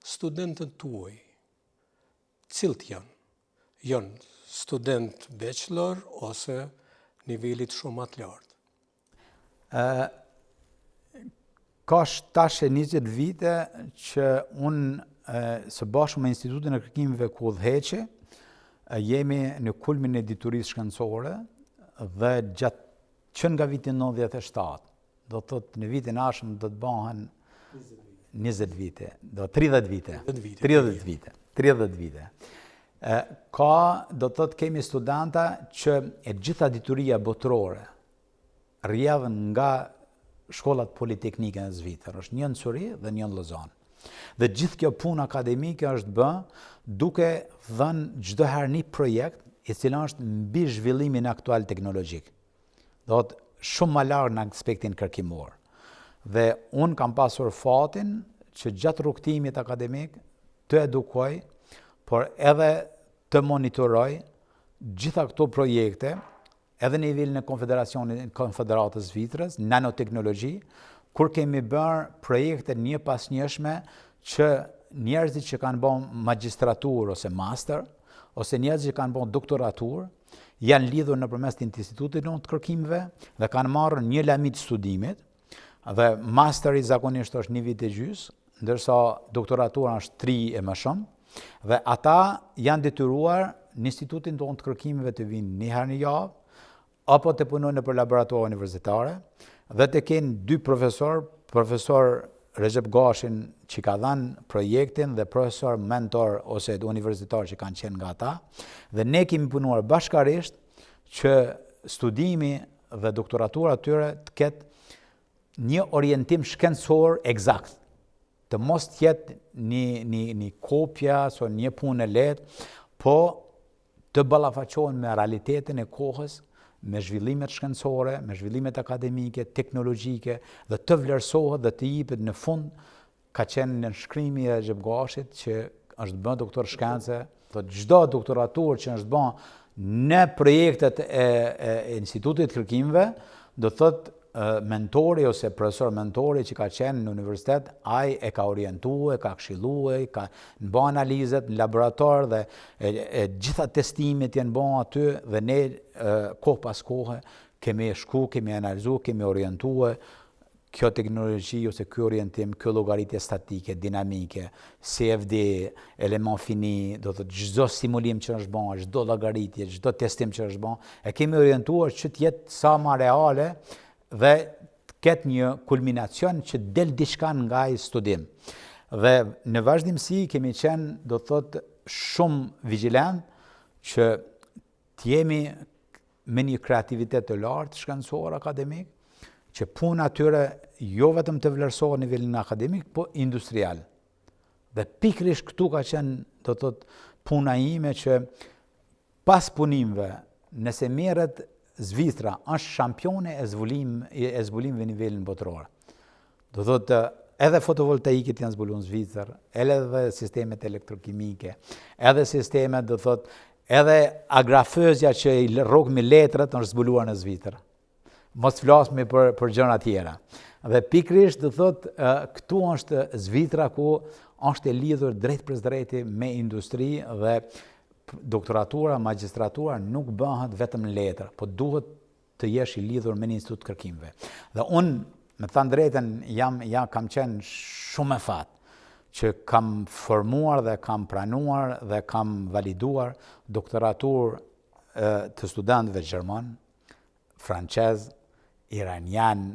studentët tuaj, cilët janë? Janë student bachelor ose nivelit shumë të lartë? Ka tash 20 vite që unë së bashku me Institutin e Kërkimeve ku udhëheqi, jemi në kulmin e diturisë shkencore dhe që nga viti 97, do të thotë në vitin ardhshëm do të bëhen 20 vite, do 30 vite. 30 vite. Ka, do të thotë kemi studenta që e gjitha dituria botërore rrjedhën nga shkollat politeknike në Zvicër, është një në Zuri dhe një në Lozan. Dhe gjithë kjo punë akademike është bë duke dhënë çdo herë një projekt i cili është mbi zhvillimin aktual teknologjik. Do të shumë më larg në aspektin kërkimor. Dhe unë kam pasur fatin që gjatë rrugtimit akademik të edukoj, por edhe të monitoroj gjitha këto projekte, edhe në nivelin e Konfederatës Zvicrës, nanoteknologji, kur kemi bërë projekte një pas njëshme që njerëzit që kanë bën magjistraturë ose master, ose njerëzit që kanë bën doktoraturë, janë lidhur nëpërmes institutit të kërkimeve dhe kanë marrë një lamit studimit, dhe masteri zakonisht është 1 vit e gjys, ndërsa doktoratura është 3 e më shumë, dhe ata janë detyruar në institutin tonë të kërkimeve të vinë një herë në javë, apo të punojnë nëpër laboratorë universitare, dhe të kenë 2 profesor Recep Gashin që ka dhënë projektin dhe profesor mentor ose universitar që kanë qenë nga ata, dhe ne kemi punuar bashkarisht që studimi dhe doktoratura tyre të ketë një orientim shkencor eksakt, të mos jetë një kopja ose një punë e lehtë, po të ballafaqohen me realitetin e kohës, me zhvillimet shkencore, me zhvillimet akademike, teknologjike, dhe të vlerësohet dhe të jipet në fund, ka qenë në shkrimi e Recep Gashit që është bën doktor shkence, dhe çdo doktoraturë që është bën në projektet e Institutit të Kërkimeve, do thotë mentori ose profesor mentori që ka qenë në universitet, ai e ka orientuar, ka këshilluar, ka bën analizat në laborator dhe gjitha testimet janë bën aty dhe ne kohë pas kohe kemi shku, kemi analizuar, kemi orientuar kjo teknologji ose ky orientim, kjo llogaritje statike, dinamike, CFD, element fini, do të çdo simulim që është bën, çdo llogaritje, çdo testim që është bën, e kemi orientuar që të jetë sa më reale dhe të ketë një kulminacion që del diçka nga ai studim. Dhe në vazhdimsi kemi qenë, do të thotë, shumë vigjilent që të jemi me një kreativitet të lartë shkencor akademik, që puna atyre jo vetëm të vlerësohet në nivelin akademik, po industrial. Dhe pikërisht këtu ka qenë, do të thotë, puna ime që pas punimeve, nëse merret Zvicra është shampione e zbulimeve në nivelin botëror. Do thotë edhe fotovoltaikët janë zbuluar në Zvicër, edhe sistemet elektrokimike, edhe sistemet, do thotë, edhe agrafëzja që i rrok me letrat është zbuluar në Zvicër. Mos flasmi për gjëra tjera. Dhe pikërisht, do thotë, këtu është Zvicra ku është e lidhur drejt për drejti me industri dhe doktoratura, magjistratura nuk bëhet vetëm letër, po duhet të jesh i lidhur me një institut kërkimeve. Dhe unë, me thënë drejtën, kam qenë shumë e fat që kam formuar dhe kam pranuar dhe kam validuar doktoraturë të studentëve gjerman, francez, iranian,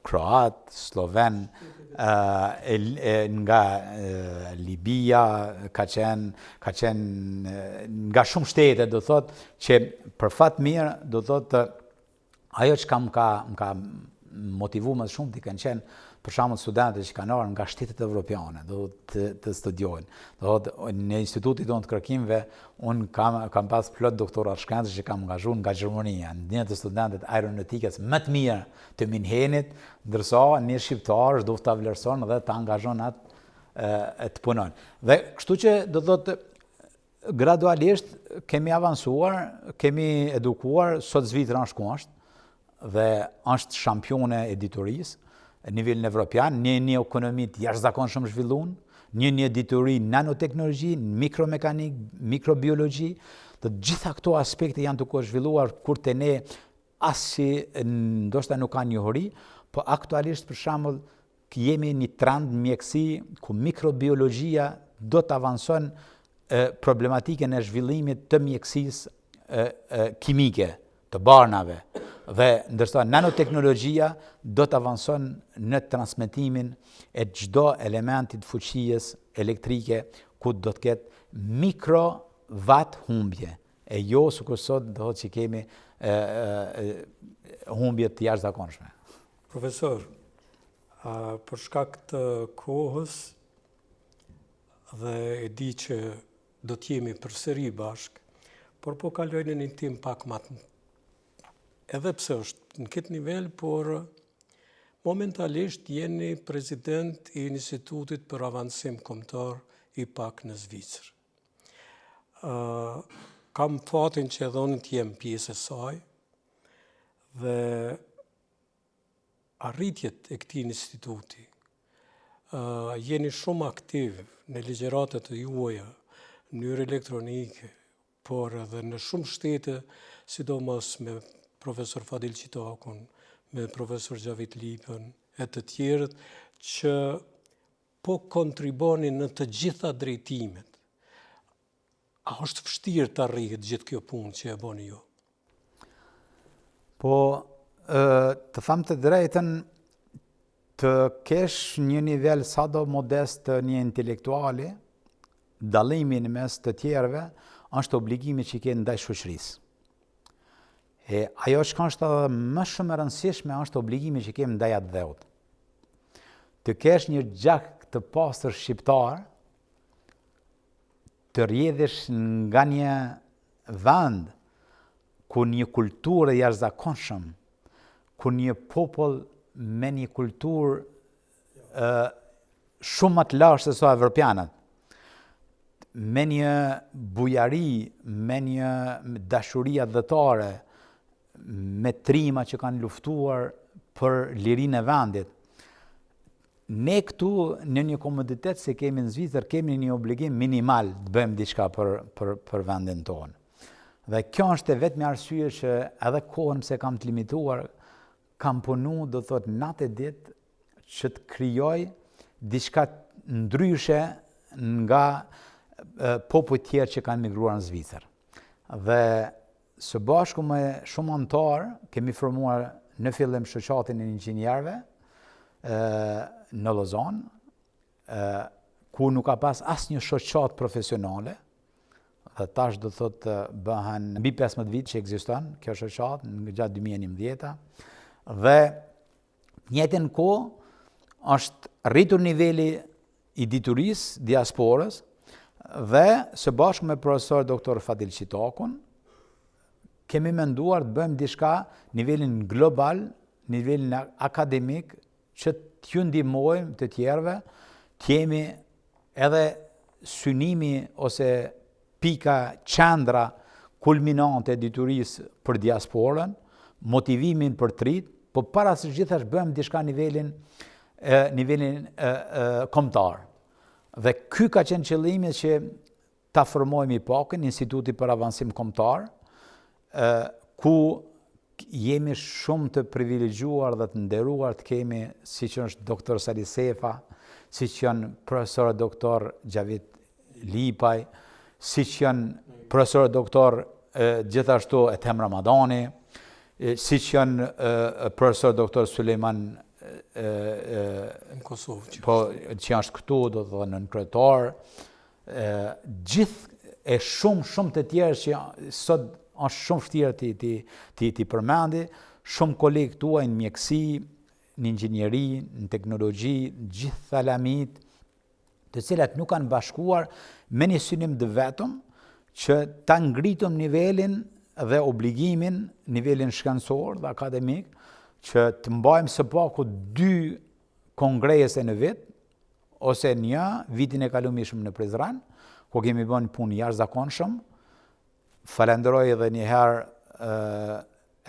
kroat, sloven, nga Libia, ka qenë nga shumë shtete, do thot që për fat mirë, do thot ajo që ka motivu më shumë t'i kanë qenë për shembull studentët që kanë ardhur nga shtetet evropiane, do të studiojnë. Do në institutit tonë të kërkimeve unë kam pas plot doktorat shkencë që kam angazhuar nga Gjermania, një të studentët aeronautikës më të mirë të Minhenit, ndërsa një shqiptar do ta vlerëson dhe ta angazhon atë të punon. Dhe kështu që do thotë gradualisht kemi avancuar, kemi edukuar, sot Zvitra është ku është dhe është shampione editorisë në nivelin evropian, një ekonomi të jashtëzakonshëm zhvilluar, një editori nanoteknologji, mikromekanik, mikrobiologji, të gjitha këto aspekte janë të zhvilluar kur te ne assi ndoshta nuk kanë njohuri, po aktualisht për shembull jemi një trend mjekësi ku mikrobiologjia do të avanson problematikën e zhvillimit të mjekësisë kimike, të barnave, dhe ndërsa nanoteknologjia do të avanson në transmetimin e çdo elementi të fuqisë elektrike ku do të ketë mikrowatt humbje, e jo sikur sot do të që kemi humbje të jashtëzakonshme. Profesor, për shkak të kohës dhe e di që do të jemi përsëri bashk, por po kaloj në një tim pak më të edhe pse është në këtë nivel, por momentalisht jeni president i Institutit për Avancim Kombëtar i PAK në Zvicër. Kam fatin që edhe unë të jem pjesë e saj dhe arritjet e këtij instituti jeni shumë aktiv në ligjëratat e juaja në mënyrë elektronike, por edhe në shumë shtete, sidomos me profesor Fadil Qitakun, me profesor Gjavit Lipën, e të tjerët, që po kontriboni në të gjitha drejtimet. A është vështirë të arrihet gjithë kjo punë që e boni ju? Po, të them të drejtën, të kesh një nivel sado modest të një intelektuali, dallimin mes të tjerëve, është obligimi që ke ndaj shoqërisë. Ajo që është edhe më shumë e rëndësishme është obligimi që kemi ndaj atë dheut. Të kesh një gjak të pastër shqiptar, të rrjedhësh nga një vend ku një kulturë e jashtëzakonshëm, ku një popull me një kulturë shumë më të lashtë se sa evropianët, me një bujari, me një dashuri adhëtare, me trima që kanë luftuar për lirinë e vendit. Ne këtu në një komoditet se kemi në Zvicër, kemi një obligim minimal të bëjmë diçka për vendin tonë. Dhe kjo është e vetmi arsye që edhe kohën pse kam të limituar, kam punu, do thot, natë e ditë që të krijoj diçka ndryshe nga popujt tjerë që kanë migruar në Zvicër. Dhe së bashku me shumë anëtar, kemi formuar në fillim shoqatin e inxhinierëve në Lozan, ku nuk ka pas asnjë shoqat profesionale, dhe tash do thot bëhen mbi 15 vite që ekziston kjo shoqat gjatë 2011, dhe në njëjtën kohë është rritur niveli i diturisë diasporës dhe së bashku me profesor doktor Fadil Qitakun kemi menduar të bëjmë diçka nivelin global, nivelin akademik, që t'ju ndihmojmë të tjerëve, t'jemi edhe synimi ose pika qendra kulminante e diturisë për diasporën, motivimin për trit, po para së gjithash bëjmë diçka nivelin kombëtar. Dhe ky ka qenë qëllimi që ta formojmë IPAK-ën, Instituti për Avansim Kombëtar, ku jemi shumë të privilegjuar dhe të nderuar të kemi, si që është doktor Sali Sefa, si që janë profesor doktor Gjavit Lipaj, si që janë profesor doktor gjithashtu Ethem Ramadani, si që janë profesor doktor Suleiman në Kosovë, që është këtu, do të thonë në kryetar, gjithë e shumë të tjerë që sot është shumë vështirë ti përmendi, shumë kolegë tuaj në mjekësi, në inxhinieri, në teknologji, gjithë thalamit, të cilat nuk kanë bashkuar me një synim të vetëm që ta ngritëm nivelin dhe obligimin, nivelin shkencor dhe akademik, që të mbajmë së paku 2 kongrese në vit, ose një, vitin e kalumishëm në Prizren, ku kemi bën punë jashtëzakonshëm. Falenderoj edhe njëherë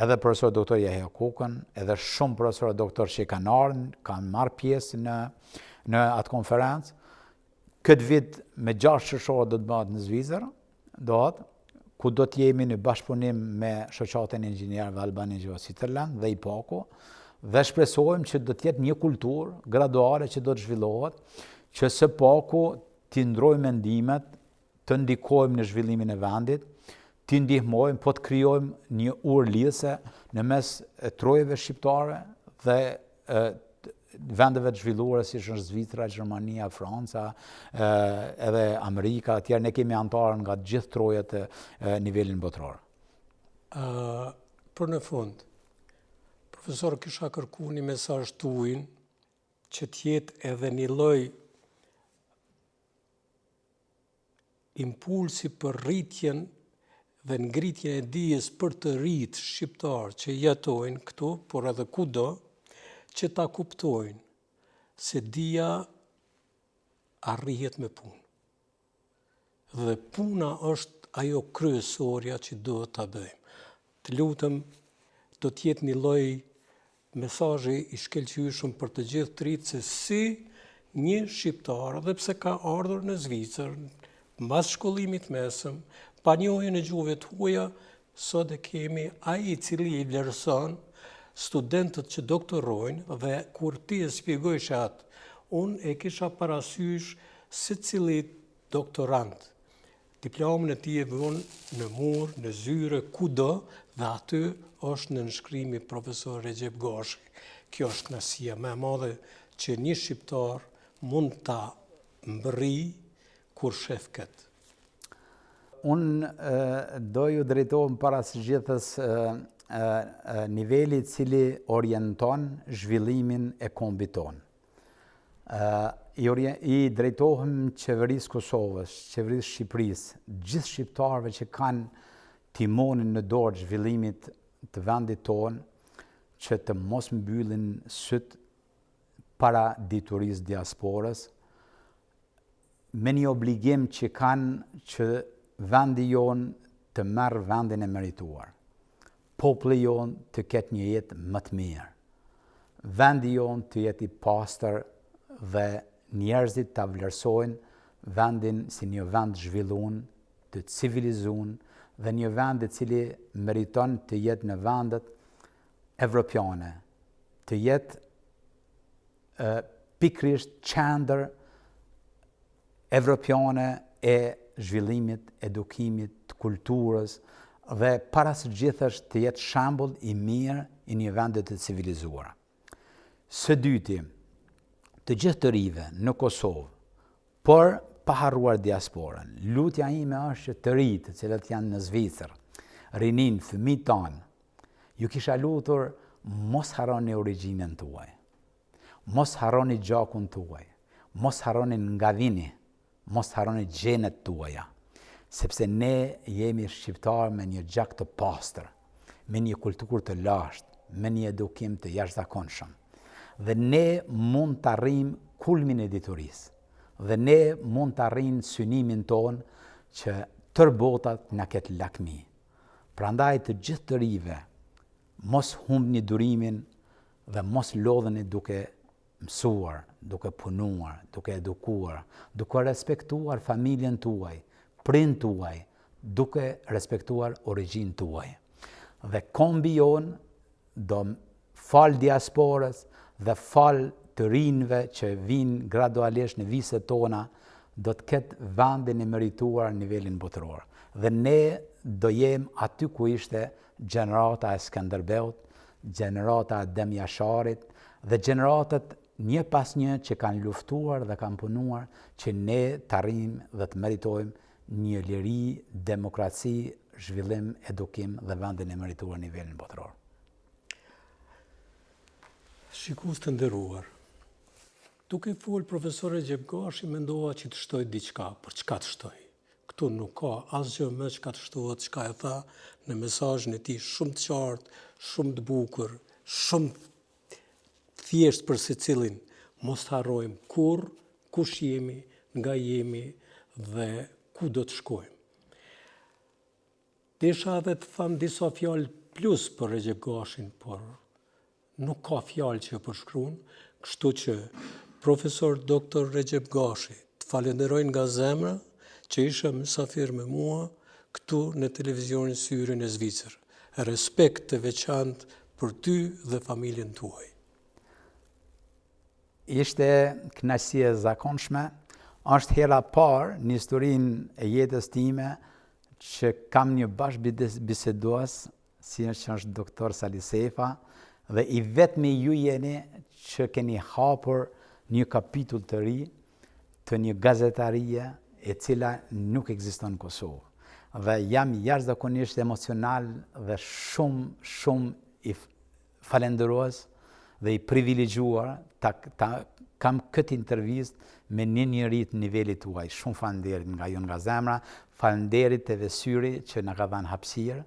edhe profesor doktor Jahja Kukën, edhe shumë profesor doktor që kanë marrë pjesë në atë konferencë. Këtë vit me 6 qershor do të bëhet në Zvicër, ku do të jemi në bashkëpunim me shoqatën e inxhinierëve Albani Switzerland dhe IPAK-u, dhe shpresojmë që do të jetë një kulturë graduale që do të zhvillohet, që së paku t'i ndrojmë mendimet, të ndikojmë në zhvillimin e vendit, t'i ndihmojmë, po të krijojmë një urë lidhëse në mes trojeve shqiptare dhe vendeve të zhvilluara si është Zvicra, Gjermania, Franca, edhe Amerika, tjerë ne kemi antarë nga gjithë trojet e nivelin botëror. Për në fund, profesor, kisha kërku një mesazh tuaj që t'jetë edhe një lloj impulsi për rritjen dhe ngritjen e dijes për të rinjt shqiptar që jetojnë këtu, por edhe kudo, që ta kuptojnë se dija arrihet me punë. Dhe puna është ajo kryesorja që duhet ta bëjmë. Të lutem, do të jetë një lloj mesazhi i shkëlqyeshëm për të gjithë të rinjt se si një shqiptar, edhe pse ka ardhur në Zvicër, mbas shkollimit mesëm, pa njohjen e gjuhëve të huaja, sot e kemi ai i cili i vlerëson studentët që doktorojnë, dhe kur ti e shpjegojsh atë, unë e kisha parasysh secili doktorant. Diplomën e tij e vën në mur, në zyre, kudo, dhe aty është në nënshkrimi profesor Recep Gashi. Kjo është kënaqësia më e madhe që një shqiptar mund ta mbërri kur shef këtë. Unë do ju drejtohem para së gjithës niveli cili orienton zhvillimin e kombit tonë. I drejtohem qeverisë Kosovës, qeverisë Shqipërisë, gjithë shqiptarëve që kanë timonin në dorë zhvillimit të vendit tonë, që të mos mbyllin syt para diturisë diasporës, me një obligim që kanë që vendi jonë të merr vendin e merituar. Populli jonë të ketë një jetë më të mirë. Vendi jonë të jetë i pastër dhe njerëzit ta vlerësojnë vendin si një vend zhvilluar, të civilizuar dhe një vend i cili meriton të jetë në vendet evropiane, të jetë pikërisht qendër evropiane e zhvillimit, edukimit, të kulturës dhe para së gjithësh të jetë shembull i mirë i një vendi të civilizuar. Së dyti, të gjithë të rive në Kosovë, por pa harruar diasporën. Lutja ime është që të rinjt, të cilët janë në Zvicër, rinin, fëmijët tanë, ju kisha lutur mos harroni origjinën tuaj. Mos harroni gjakun tuaj. Mos harroni nga vini. Mos harroni gjenet tuaja, sepse ne jemi shqiptarë me një gjak të pastër, me një kulturë të lashtë, me një edukim të jashtëzakonshëm. Dhe ne mund të arrijmë kulmin e diturisë, dhe ne mund të arrijmë synimin tonë që tërë botat na ketë lakmi. Prandaj të gjithë të rive, mos humbni durimin dhe mos lodheni duke mësuar, duke punuar, duke edukuar, duke respektuar familjen tuaj, prind tuaj, duke respektuar origjinë tuaj. Dhe kombi jonë do fal diasporës dhe fal të rinjve që vinë gradualisht në viset tona, do të ketë vendin e merituar në nivelin botëror. Dhe ne do jem aty ku ishte gjenerata e Skënderbeut, gjenerata e Dem Jasharit dhe gjeneratat një pas një që kanë luftuar dhe kanë punuar që ne të arrijmë dhe të meritojmë një liri, demokraci, zhvillim, edukim dhe vendin e merituar në nivelin botëror. Shikues të nderuar, duke folë profesor Recep Gashi, mendova që të shtoj diçka, për çka të shtoj. Këtu nuk ka asgjë më çka të shtohet, çka e tha në mesazhin e tij shumë të qartë, shumë të bukur, shumë thjesht për secilin. Mos të harrojmë kurrë kush jemi, nga jemi dhe ku do të shkojmë. Desha edhe të tham disa fjalë plus për Recep Gashin, por nuk ka fjalë që përshkruan, kështu që profesor doktor Recep Gashi, të falenderoj nga zemra që isha mysafir me mua këtu në televizionin Syrin e Zvicër. Respekt të veçantë për ty dhe familjen tuaj. Ishte kënaqësi e zakonshme, është hera parë në historinë e jetës time që kam një bashkëbisedues, si që është doktor Sali Sefa, dhe i vetmi ju jeni që keni hapur një kapitull të ri të një gazetarie e cila nuk ekziston në Kosovë. Dhe jam jashtëzakonisht emocional dhe shumë i falenderues dhe i privilegjuar ta kam këtë intervistë me një njeri të nivelit tuaj. Shumë falenderit nga ju nga zemra, falenderit të Syri që na ka dhënë hapësirë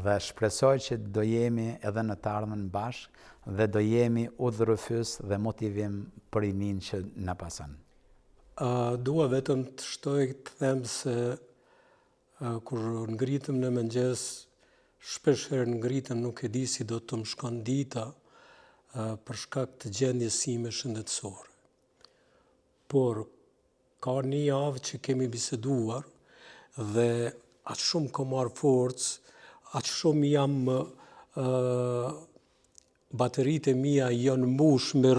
dhe shpresoj që do jemi edhe në të ardhmen bashkë dhe do jemi udhërrëfys dhe motivim për rinin që na pason. Dua vetëm të shtoj të them se kur ngritëm në mëngjes, shpesh herë ngritëm nuk e di si do të më shkon dita për shkak të gjendjes sime shëndetësore. Por ka një javë që kemi biseduar dhe aq shumë kam marrë forcë, aq shumë jam bateritë e mia janë mbush me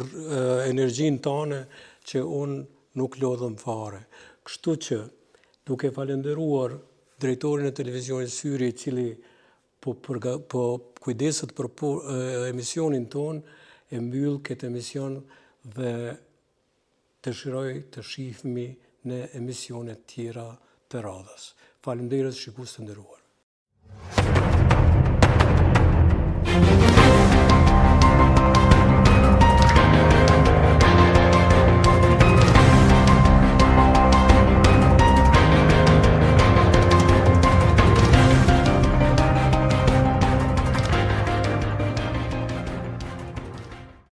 energjinë tone që unë nuk lodhëm fare. Kështu që, duke falenderuar drejtorin e televizionit Syri, i cili po kujdeset për emisionin ton, e mbyll këtë emision dhe dëshiroj të shihemi në emisionet tjera të radhës. Faleminderit shikues të nderuar.